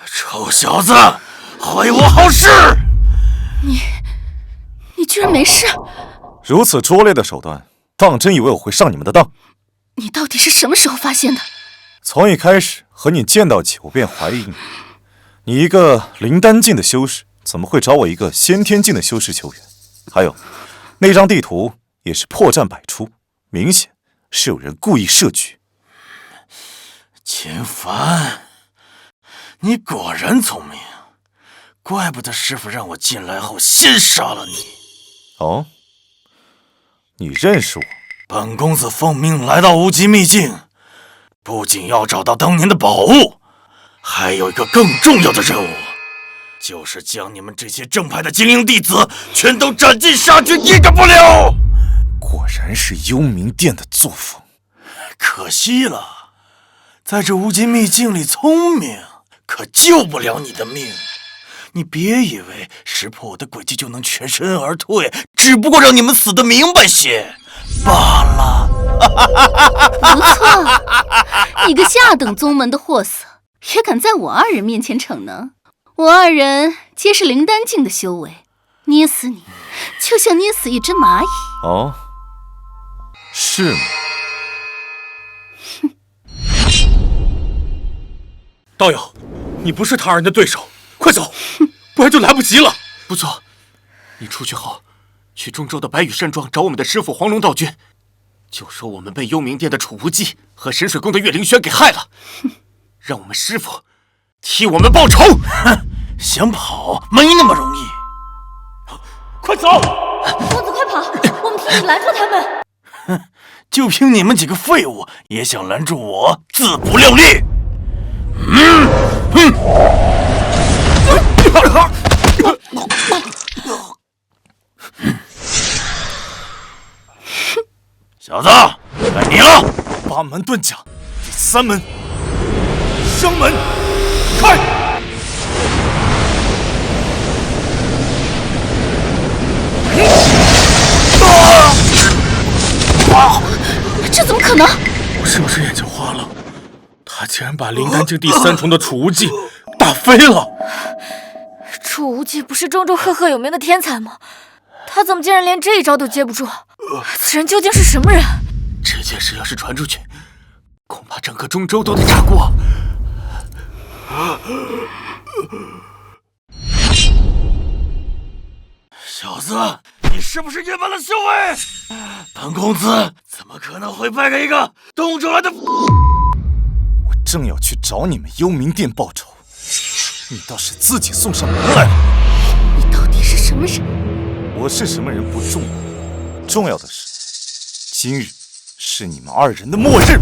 臭小子，坏我好事！你居然没事？如此拙劣的手段，当真以为我会上你们的当？你到底是什么时候发现的？从一开始和你见到起，我便怀疑你。你一个灵丹境的修士，怎么会找我一个先天境的修士求援？还有，那张地图也是破绽百出，明显是有人故意设局。秦凡，你果然聪明，怪不得师傅让我进来后先杀了你。哦，你认识我？本公子奉命来到无极秘境，不仅要找到当年的宝物，还有一个更重要的任务，就是将你们这些正派的精英弟子全都斩尽杀绝，一个不留。果然是幽冥殿的作风。可惜了，在这无极秘境里，聪明可救不了你的命。你别以为识破我的诡计就能全身而退，只不过让你们死得明白些罢了。不错，你个下等宗门的货色，也敢在我2人面前逞能？我2人皆是灵丹境的修为，捏死你，就像捏死一只蚂蚁。哦，是吗？道友，你不是他人的对手，快走，不然就来不及了。不错，你出去后，去中州的白羽山庄找我们的师傅黄龙道君，就说我们被幽冥殿的楚无忌和神水宫的岳灵轩给害了，让我们师傅替我们报仇。想跑没那么容易，快走！公子快跑，我们替你拦住他们。就凭你们几个废物也想拦住我，自不量力！小子，该你了。八门遁甲，第3门，生门开。这怎么可能？我是不是眼睛花了？他竟然把灵丹境第3重的储物技打飞了！楚无忌不是中州赫赫有名的天才吗？他怎么竟然连这一招都接不住？此人究竟是什么人？这件事要是传出去，恐怕整个中州都得炸锅。小子，你是不是野蛮了修为？本公子怎么可能会败给一个东州来的？我正要去找你们幽冥殿报仇，你倒是自己送上门来了。你到底是什么人？我是什么人不重要，重要的是，今日是你们2人的末日。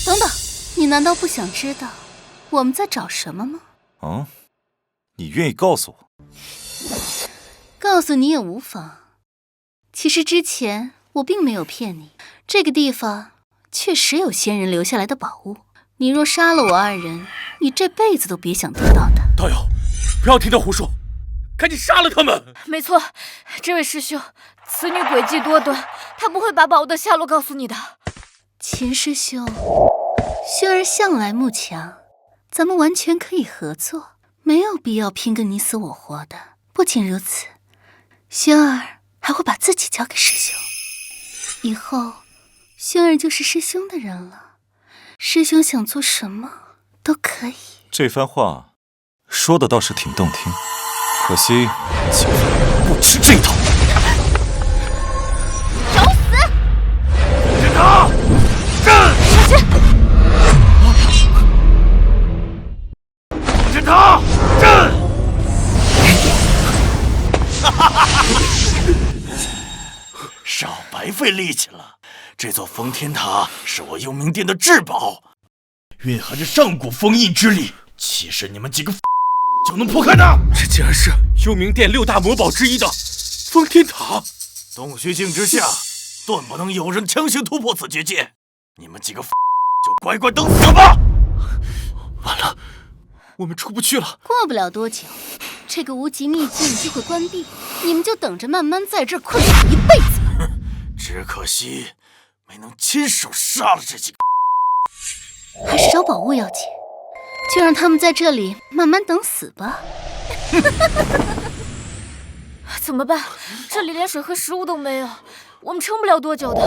等等，你难道不想知道我们在找什么吗？啊，你愿意告诉我？告诉你也无妨。其实之前我并没有骗你，这个地方确实有仙人留下来的宝物。你若杀了我2人，你这辈子都别想得到的。道友，不要听他胡说，赶紧杀了他们！没错，这位师兄，此女诡计多端，她不会把宝物的下落告诉你的。秦师兄，薰儿向来慕强，咱们完全可以合作，没有必要拼个你死我活的。不仅如此，薰儿还会把自己交给师兄，以后薰儿就是师兄的人了。师兄想做什么都可以。这番话说的倒是挺动听，可惜秦风不吃这套。找死！跟他战！小心！跟他战！少白费力气了。这座封天塔是我幽冥殿的至宝，蕴含着上古封印之力，岂是你们几个就能破开的？这竟然是幽冥殿6大魔宝之一的封天塔！洞虚境之下，断不能有人强行突破此结界。你们几个就乖乖等死吧！完了，我们出不去了。过不了多久，这个无极秘境就会关闭，你们就等着慢慢在这儿困苦一辈子吧。只可惜没能亲手杀了这几个。还是找宝物要紧，就让他们在这里慢慢等死吧。怎么办？这里连水和食物都没有，我们撑不了多久的。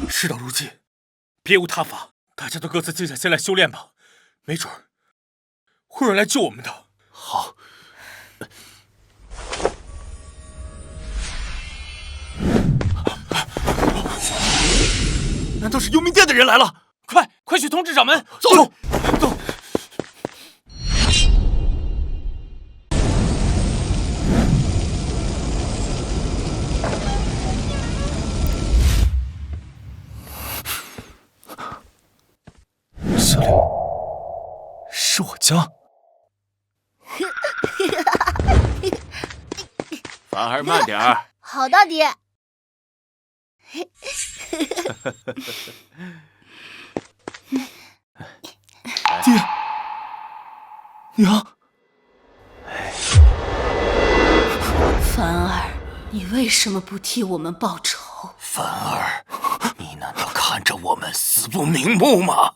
事到如今，别无他法，大家都各自静下心来修炼吧，没准儿会有人来救我们的。好。难道是幽冥殿的人来了？快去通知掌门！走。这里是我家。凡儿慢点儿。好，大爹。爹，娘，凡儿，你为什么不替我们报仇？凡儿，你难道看着我们死不瞑目吗？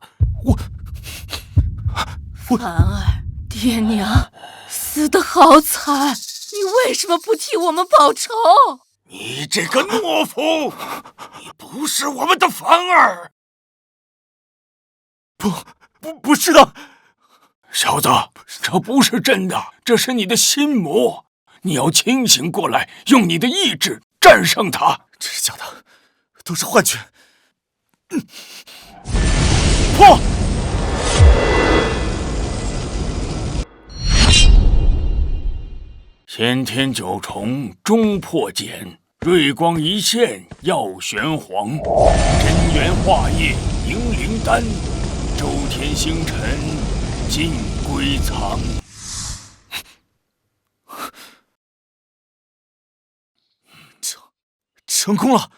凡儿，爹娘死得好惨，你为什么不替我们报仇？你这个懦夫，你不是我们的凡儿。不是的，小子，这不是真的，这是你的心魔。你要清醒过来，用你的意志战胜他。这是假的，都是幻觉。破！先天九重终破茧，瑞光一现耀玄黄，真元化液凝灵丹，周天星辰尽归藏。成功了！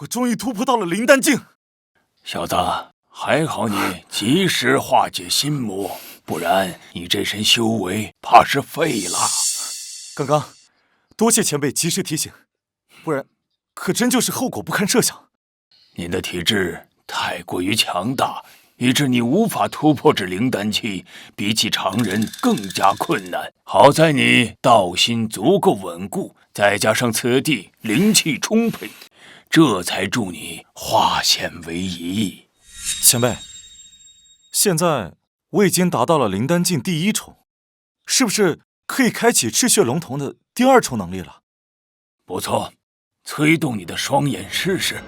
我终于突破到了灵丹境。小子，还好你及时化解心魔，不然你这身修为怕是废了。刚刚多谢前辈及时提醒，不然可真就是后果不堪设想。你的体质太过于强大，以致你无法突破至灵丹期，比起常人更加困难。好在你道心足够稳固，再加上此地灵气充沛，这才助你化险为夷。前辈，现在我已经达到了灵丹境第1重，是不是可以开启赤血龙瞳的第2重能力了？不错，催动你的双眼试试。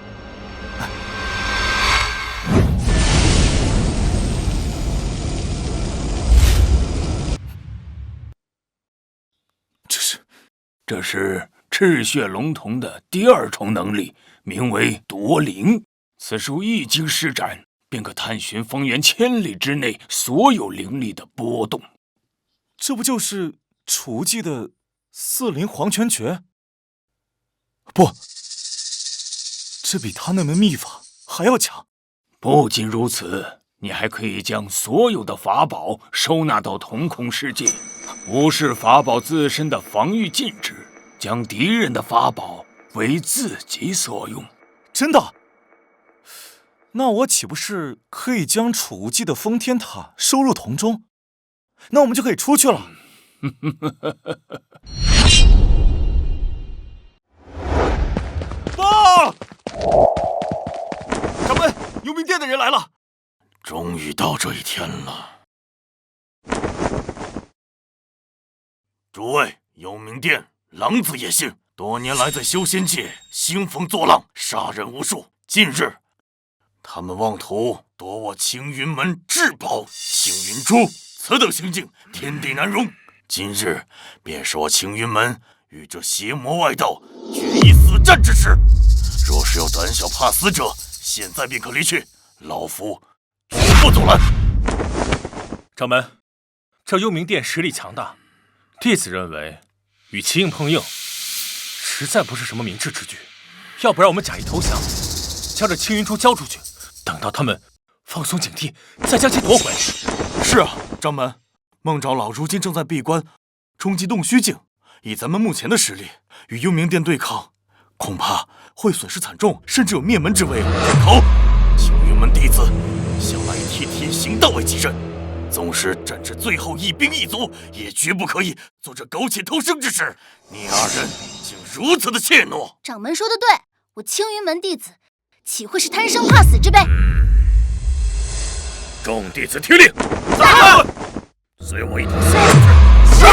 这是赤血龙瞳的第2重能力，名为夺灵。此术一经施展，便可探寻方圆1000里之内所有灵力的波动。这不就是楚无忌的4灵黄泉诀？不，这比他那门秘法还要强。不仅如此，你还可以将所有的法宝收纳到瞳孔世界，无视法宝自身的防御禁制，将敌人的法宝为自己所用。真的？那我岂不是可以将楚无忌的封天塔收入瞳中？那我们就可以出去了。爸！掌门，幽冥殿的人来了。终于到这一天了。诸位，幽冥殿狼子野性，多年来在修仙界兴风作浪，杀人无数。近日，他们妄图夺我青云门至宝青云珠，此等行径，天地难容。今日便是我青云门与这邪魔外道决一死战之时。若是有胆小怕死者，现在便可离去，老夫绝不阻拦。掌门，这幽冥殿实力强大，弟子认为与其硬碰硬，实在不是什么明智之举。要不然我们假意投降，将这青云珠交出去，等到他们放松警惕，再将其夺回。是啊，掌门，孟长老如今正在闭关冲击洞虚境，以咱们目前的实力与幽冥殿对抗，恐怕会损失惨重，甚至有灭门之危。好，青云门弟子向来以替天行道为己任，纵使斩至最后一兵一卒，也绝不可以做这苟且偷生之事。你2人竟如此的怯懦！掌门说的对，我青云门弟子岂会是贪生怕死之辈？众弟子听令，在！随我一同下去。是。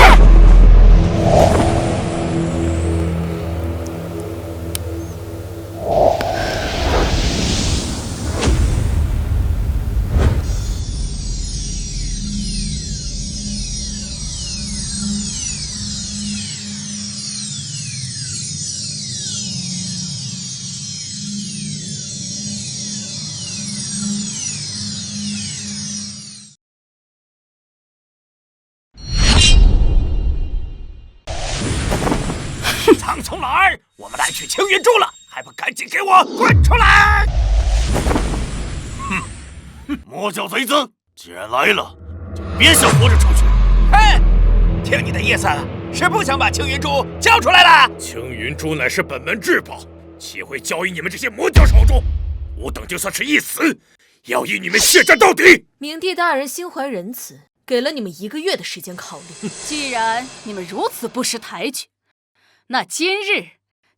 苍松老儿，我们来取青云珠了，还不赶紧给我滚出来！魔教贼子，既然来了，就别想活着出去。哼，听你的意思是不想把青云珠交出来了？青云珠乃是本门至宝，岂会交于你们这些魔教手中？吾等就算是一死，也要与你们血战到底。冥帝大人心怀仁慈，给了你们1个月的时间考虑。既然你们如此不识抬举，那今日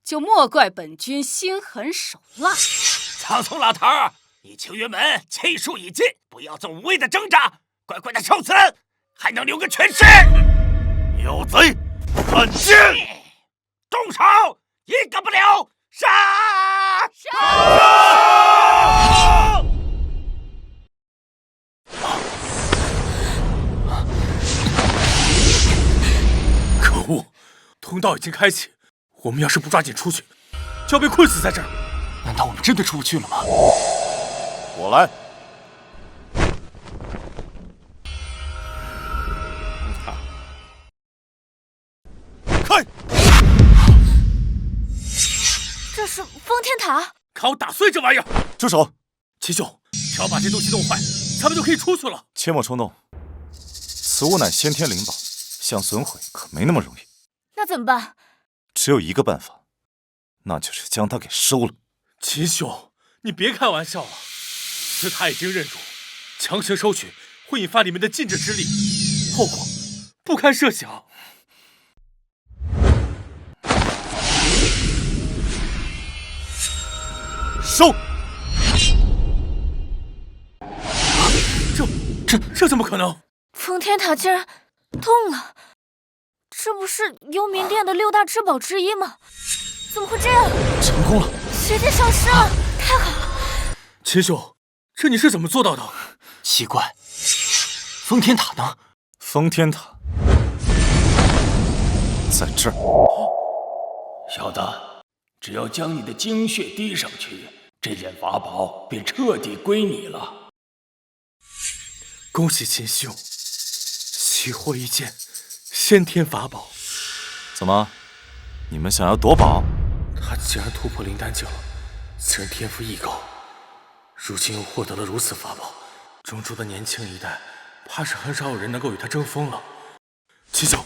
就莫怪本君心狠手辣。苍松老头儿，你青云门气数已尽，不要做无谓的挣扎，乖乖的受死，还能留个全尸。有贼，看剑！动手，一个不留，杀！可恶，通道已经开启，我们要是不抓紧出去，就要被困死在这儿。难道我们真的出不去了吗？我来。开！这是封天塔，看我打碎这玩意儿！住手！秦兄，只要把这东西弄坏，咱们就可以出去了。切莫冲动，此物乃先天灵宝，想损毁可没那么容易。那怎么办？只有一个办法，那就是将它给收了。秦兄，你别开玩笑了，此塔已经认主，强行收取会引发里面的禁制之力，后果不堪设想。收！这怎么可能？封天塔竟然动了，这不是幽冥殿的6大至宝之一吗？怎么会这样？成功了！结界消失了，太好了！秦兄，这你是怎么做到的？奇怪，封天塔呢？封天塔在这儿。小子，只要将你的精血滴上去，这件法宝便彻底归你了。恭喜秦兄，喜获一件先天法宝。怎么，你们想要夺宝？他既然突破灵丹境了，此人天赋异高，如今又获得了如此法宝，中州的年轻一代怕是很少有人能够与他争锋了。秦兄，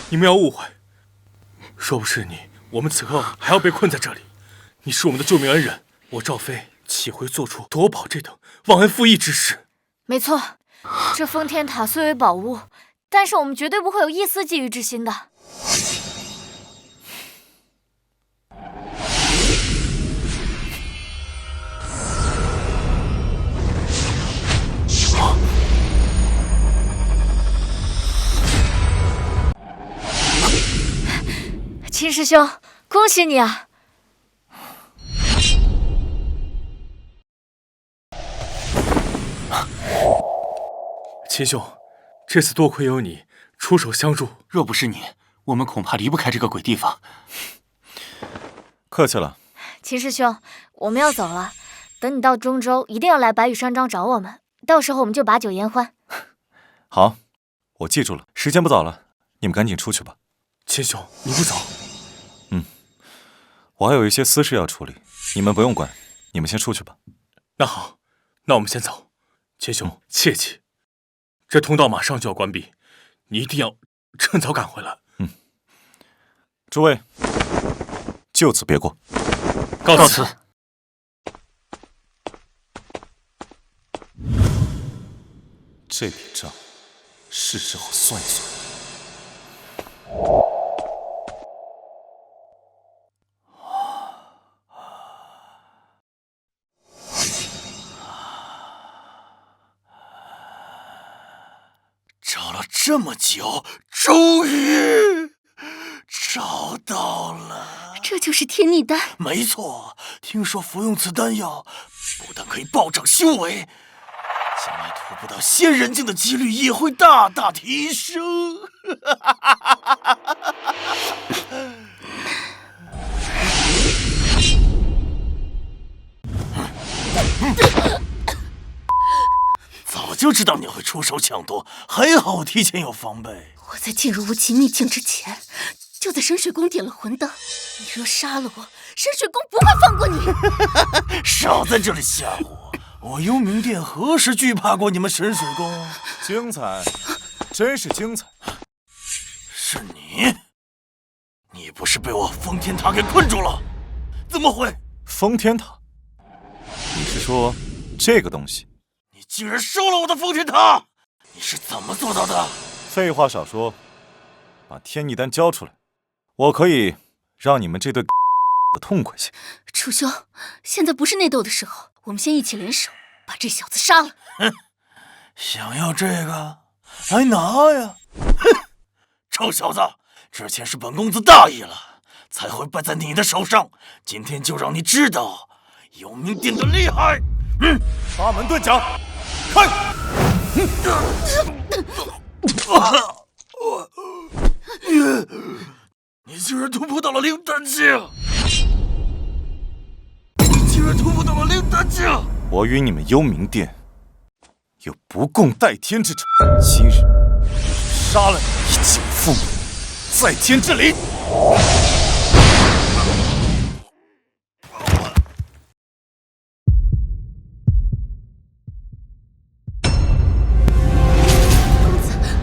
你们要误会，若不是你，我们此刻还要被困在这里。你是我们的救命恩人，我赵飞岂会做出夺宝这等忘恩负义之事？没错，这封天塔虽为宝物，但是我们绝对不会有一丝觊觎之心的。秦师兄，恭喜你啊！秦兄，这次多亏有你出手相助，若不是你，我们恐怕离不开这个鬼地方。客气了。秦师兄，我们要走了，等你到中州，一定要来白羽山庄找我们，到时候我们就把酒言欢。好，我记住了。时间不早了，你们赶紧出去吧。秦兄，你不走？我还有一些私事要处理，你们不用管，你们先出去吧。那好，那我们先走。秦兄，切记，这通道马上就要关闭，你一定要趁早赶回来。诸位，就此别过。告辞。这笔账是时候算一算。找了这么久，终于找到了。这就是天逆丹。没错，听说服用此丹药，不但可以暴涨修为，将来突破到仙人境的几率也会大大提升。早就知道你会出手抢夺，还好我提前有防备。我在进入无极秘境之前，就在深水宫点了魂灯。你若杀了我，深水宫不会放过你。少在这里吓唬我！我幽冥殿何时惧怕过你们深水宫？精彩，真是精彩！是你？你不是被我封天塔给困住了？怎么会？封天塔？你是说这个东西？你竟然收了我的封天塔！你是怎么做到的？废话少说，把天逆丹交出来，我可以让你们这对的痛快些。楚兄，现在不是内斗的时候，我们先一起联手把这小子杀了。哼，想要这个，来拿呀！哼，臭小子，之前是本公子大意了，才会败在你的手上。今天就让你知道幽冥殿的厉害！八门遁甲，开！你竟然突破到了灵丹境！你竟然突破到了灵丹境！我与你们幽冥殿有不共戴天之仇，今日杀了你以救父母，在天之灵。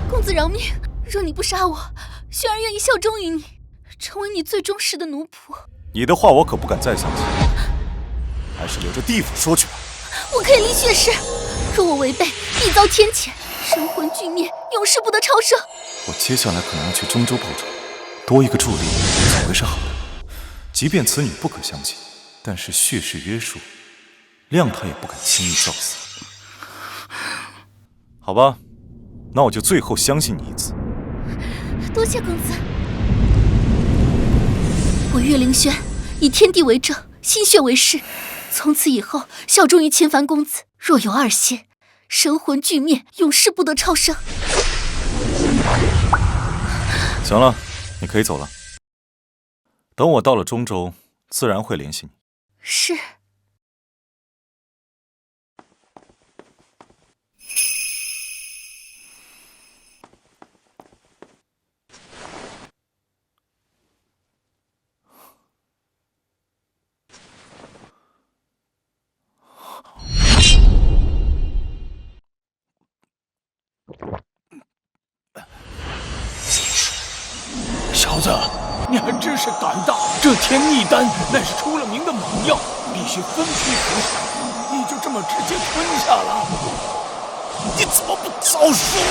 公子饶命！若你不杀我，轩儿愿意效忠于你，成为你最忠实的奴仆。你的话我可不敢再相信，还是留着地府说去吧。我可以立血誓，若我违背，必遭天谴，神魂俱灭，永世不得超生。我接下来可能要去中州报仇，多一个助力总归是好的。即便此女不可相信，但是血誓约束，谅她也不敢轻易照死。好吧，那我就最后相信你一次。多谢公子。我岳凌轩以天地为证，心血为誓，从此以后效忠于秦凡公子。若有二心，神魂俱灭，永世不得超生。行了，你可以走了。等我到了中州，自然会联系你。是。小子，你还真是胆大！这天逆丹乃是出了名的猛药，必须分批服食，你就这么直接吞下了？你怎么不早说？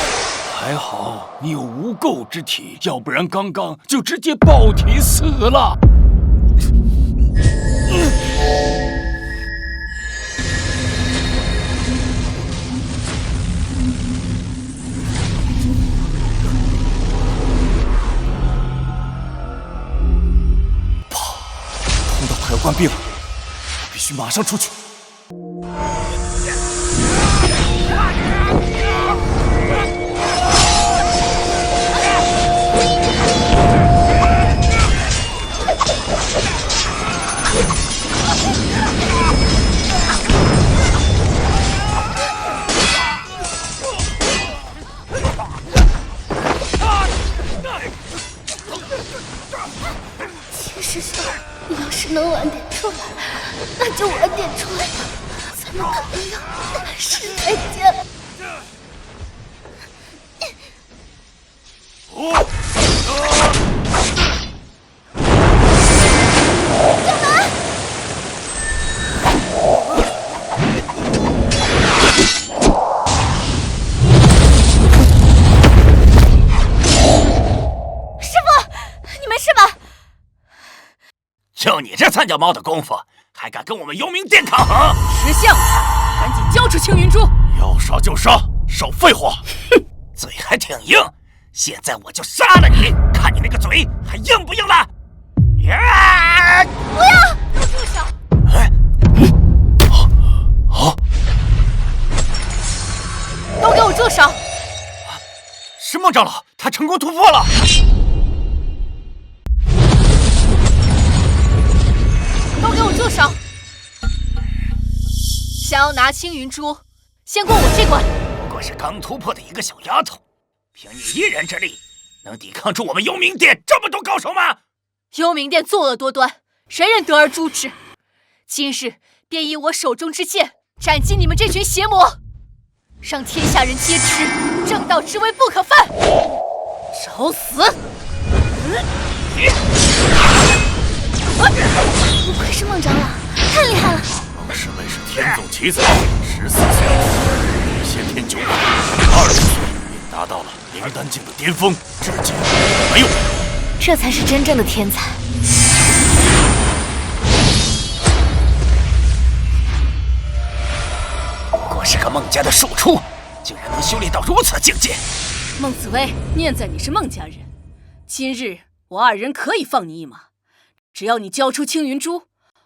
还好你有无垢之体，要不然刚刚就直接爆体死了。快要关闭了，我必须马上出去。秦师兄，你要是能晚点出来，那就晚点出来吧，咱们可能要是再见了。江南！师傅，你没事吧？就你这三脚猫的功夫，还敢跟我们幽冥殿抗衡？识相的，赶紧交出青云珠！要杀就杀，少废话！哼，嘴还挺硬，现在我就杀了你，看你那个嘴还硬不硬了！呀！不要，给我住手！都给我住手！是孟长老，他成功突破了！都给我住手！想要拿青云珠，先过我这关。不过是刚突破的一个小丫头，凭你一人之力，能抵抗住我们幽冥殿这么多高手吗？幽冥殿作恶多端，人人得而诛之。今日便以我手中之剑斩尽你们这群邪魔，让天下人皆知正道之威不可犯。找死！不愧是孟长老，太厉害了！孟师妹是天纵奇才，14岁先天9品，20岁便达到了灵丹境的巅峰，至今没有。这才是真正的天才。不过是个孟家的庶出，竟然能修炼到如此境界。孟紫薇，念在你是孟家人，今日我二人可以放你一马，只要你交出青云珠，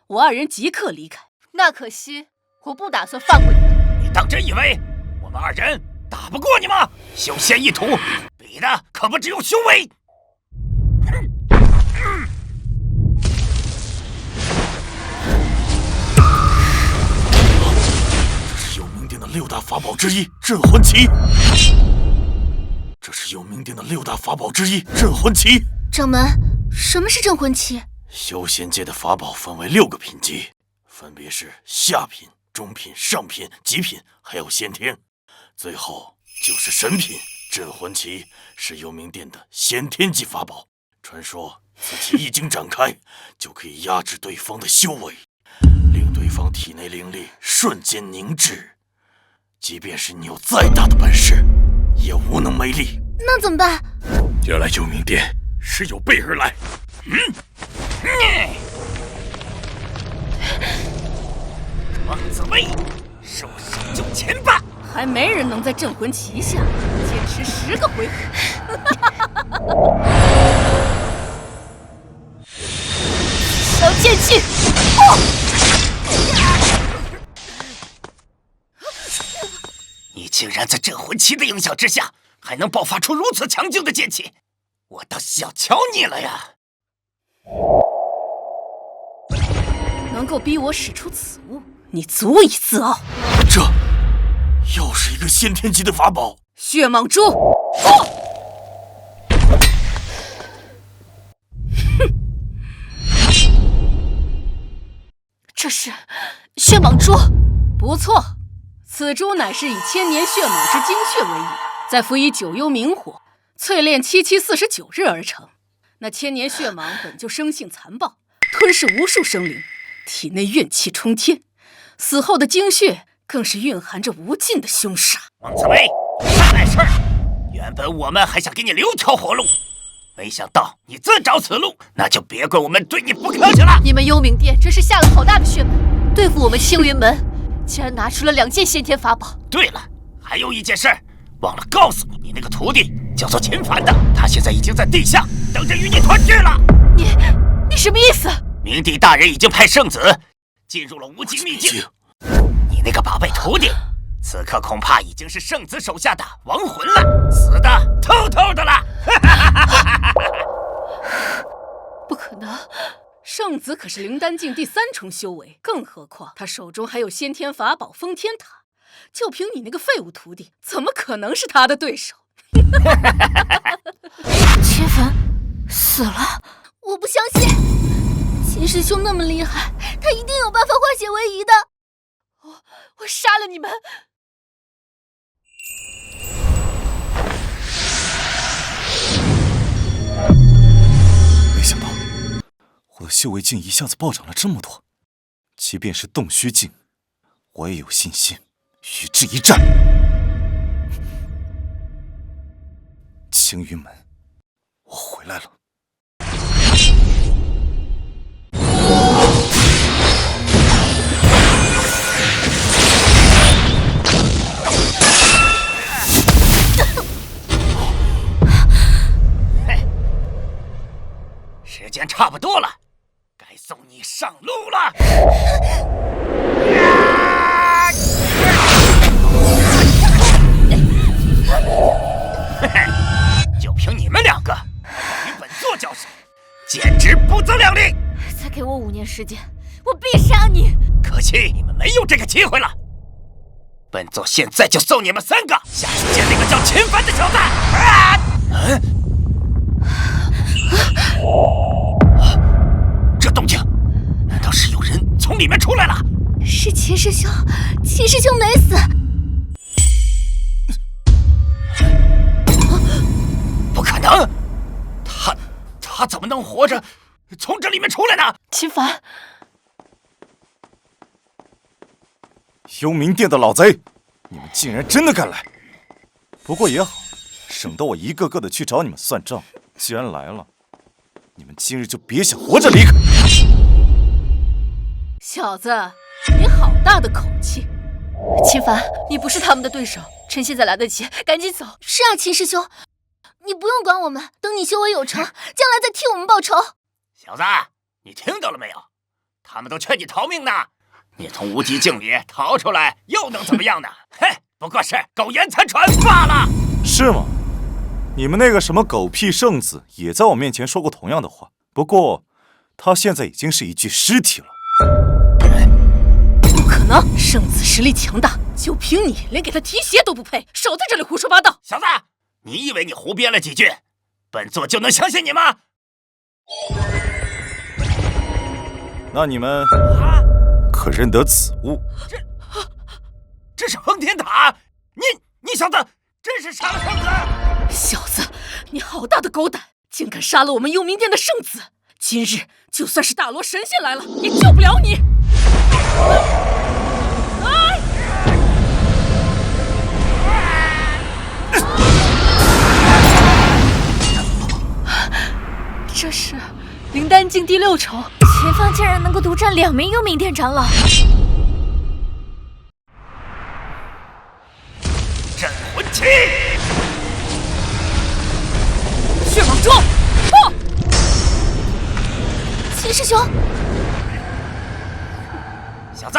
我二人即刻离开。那可惜，我不打算放过你们。你当真以为我们二人打不过你吗？修仙一途，比的可不只有修为。6大法宝之一镇魂旗。这是幽冥殿的6大法宝之一镇魂旗。掌门，什么是镇魂旗？修仙界的法宝分为6个品级，分别是下品、中品、上品、极品，还有先天，最后就是神品。镇魂旗是幽冥殿的先天级法宝，传说此旗一经展开，就可以压制对方的修为，令对方体内灵力瞬间凝滞。即便是你有再大的本事，也无能为力。那怎么办？原来幽冥殿是有备而来。王子威，收手就擒吧！还没人能在镇魂旗下坚持10个回合。小剑气！你竟然在镇魂旗的影响之下，还能爆发出如此强劲的剑气，我倒小瞧你了呀！能够逼我使出此物，你足以自傲。这又是一个先天级的法宝——血蟒珠！这是血蟒珠，不错。此珠乃是以千年血蟒之精血为引，再辅以9幽冥火，淬炼7749日而成。那千年血蟒本就生性残暴，吞噬无数生灵，体内怨气冲天，死后的精血更是蕴含着无尽的凶杀。王紫薇，啥来事儿？原本我们还想给你留条活路，没想到你自找此路，那就别怪我们对你不客气了。你们幽冥殿真是下了好大的血本，对付我们青云门，竟然拿出了2件先天法宝。对了，还有一件事，忘了告诉你，你那个徒弟叫做秦凡的，他现在已经在地下等着与你团聚了。你什么意思？冥帝大人已经派圣子进入了无极秘境，你那个宝贝徒弟，此刻恐怕已经是圣子手下的亡魂了，死的透透的了。不可能，圣子可是灵丹境第3重修为，更何况他手中还有先天法宝封天塔，就凭你那个废物徒弟，怎么可能是他的对手？秦凡死了，我不相信，秦师兄那么厉害，他一定有办法化险为夷的。我杀了你们！没想到我的修为境一下子暴涨了这么多，即便是洞虚境，我也有信心与之一战。青云门，我回来了。时间差不多了，该送你上路了。就凭你们2个与本座交手，简直不自量力！再给我5年时间，我必杀你！可惜你们没有这个机会了。本座现在就送你们3个下去见那个叫秦凡的小子！这动静，难道是有人从里面出来了？是秦师兄，秦师兄没死。不可能，他怎么能活着从这里面出来呢？秦凡，幽冥殿的老贼，你们竟然真的敢来！不过也好，省得我一个个的去找你们算账。既然来了，你们今日就别想活着离开。小子，你好大的口气！秦凡，你不是他们的对手，趁现在来得及，赶紧走。是啊，秦师兄，你不用管我们，等你修为有成，将来再替我们报仇。小子，你听到了没有？他们都劝你逃命呢。你从无极境里逃出来，又能怎么样呢？嘿，不过是苟延残喘罢了。是吗？你们那个什么狗屁圣子也在我面前说过同样的话，不过他现在已经是一具尸体了。不可能！能？圣子实力强大，就凭你连给他提鞋都不配，少在这里胡说八道！小子，你以为你胡编了几句，本座就能相信你吗？那你们可认得此物？这是横天塔！你小子真是杀了圣子！小子，你好大的狗胆，竟敢杀了我们幽冥殿的圣子！今日就算是大罗神仙来了，也救不了你！这是灵丹境第6重，前方竟然能够独占2名幽冥殿长老。镇魂器，血蟒蛛，破！秦师兄，小子，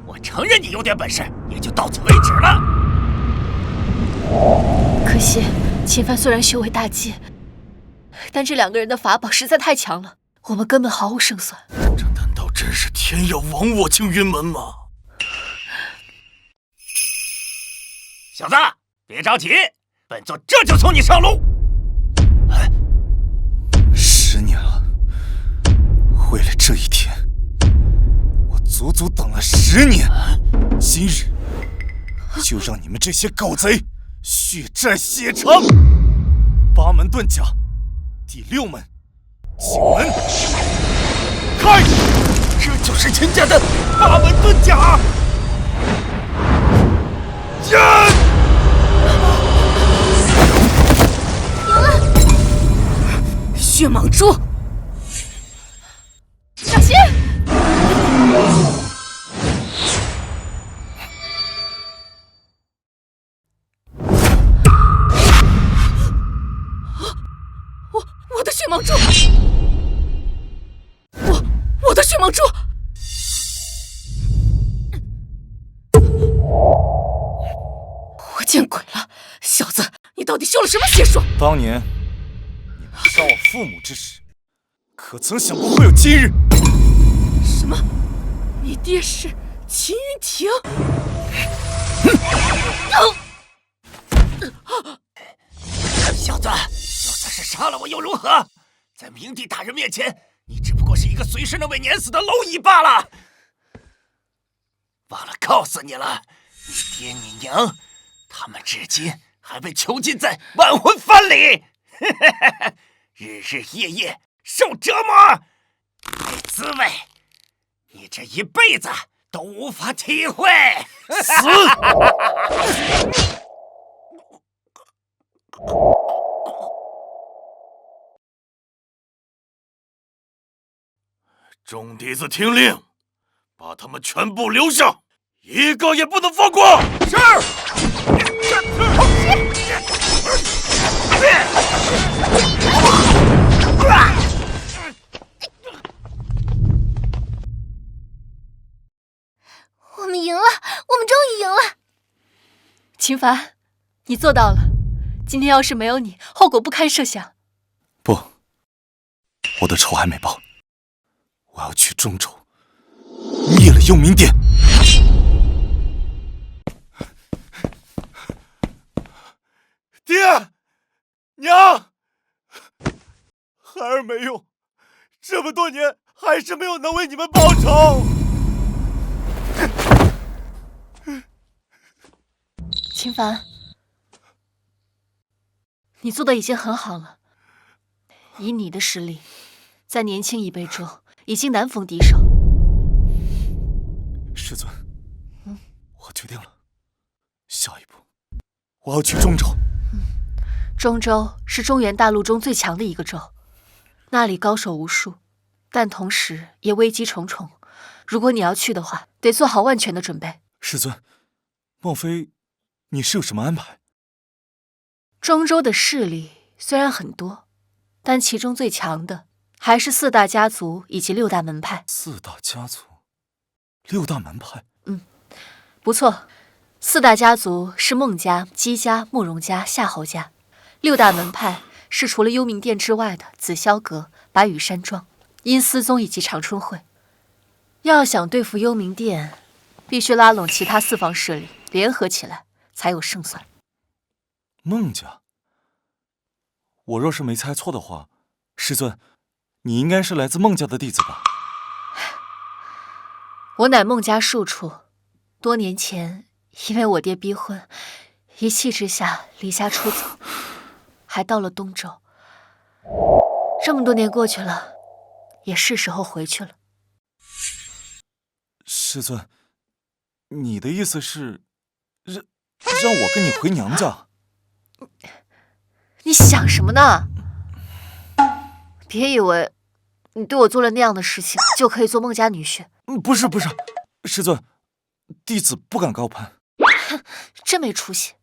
我承认你有点本事，也就到此为止了。可惜，秦帆虽然修为大进，但这2个人的法宝实在太强了，我们根本毫无胜算。这难道真是天要亡我青云门吗？小子，别着急，本座这就送你上路。10年了，为了这一天，我足足等了10年。今日，就让你们这些狗贼血债血偿！八门遁甲，第6门，景门，开！这就是秦家的八门遁甲。血蟒蛛，小心！我的血蟒蛛，我的血蟒蛛！我见鬼了！小子，你到底修了什么邪术？当年你们杀我父母之时，可曾想过会有今日？什么？你爹是秦云亭？小子，就算是杀了我又如何？在明帝大人面前，你只不过是一个随时能被碾死的蝼蚁罢了。忘了告诉你了，你爹你娘，他们至今还被囚禁在万魂幡里，日日夜夜受折磨，那滋味，你这一辈子都无法体会。死！众弟子听令，把他们全部留下，一个也不能放过。是。我们赢了，我们终于赢了！秦凡，你做到了。今天要是没有你，后果不堪设想。不，我的仇还没报。我要去中州，灭了幽冥殿。爹，娘，孩儿没用，这么多年还是没有能为你们报仇。秦凡，你做的已经很好了。以你的实力，在年轻一辈中已经难逢敌手。师尊，我决定了，下一步我要去中州。中州是中原大陆中最强的一个州，那里高手无数，但同时也危机重重。如果你要去的话，得做好万全的准备。师尊，莫非你是有什么安排？中州的势力虽然很多，但其中最强的还是4大家族以及6大门派。4大家族，6大门派。不错，4大家族是孟家、姬家、慕容家、夏侯家；6大门派是除了幽冥殿之外的紫霄阁、白羽山庄、阴司宗以及长春会。要想对付幽冥殿，必须拉拢其他四方势力，联合起来才有胜算。孟家，我若是没猜错的话，师尊，你应该是来自孟家的弟子吧？我乃孟家庶出，多年前因为我爹逼婚，一气之下离家出走，还到了东周。这么多年过去了，也是时候回去了。师尊，你的意思是让我跟你回娘家？你想什么呢？别以为你对我做了那样的事情，就可以做孟家女婿。不是，师尊，弟子不敢高攀。哼，真没出息。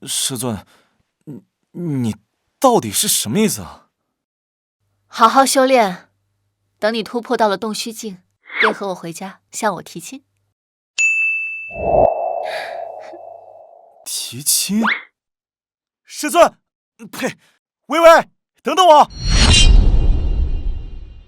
师尊，你到底是什么意思啊？好好修炼，等你突破到了洞虚境，便和我回家向我提亲。提亲？师尊，呸！微微，等等我。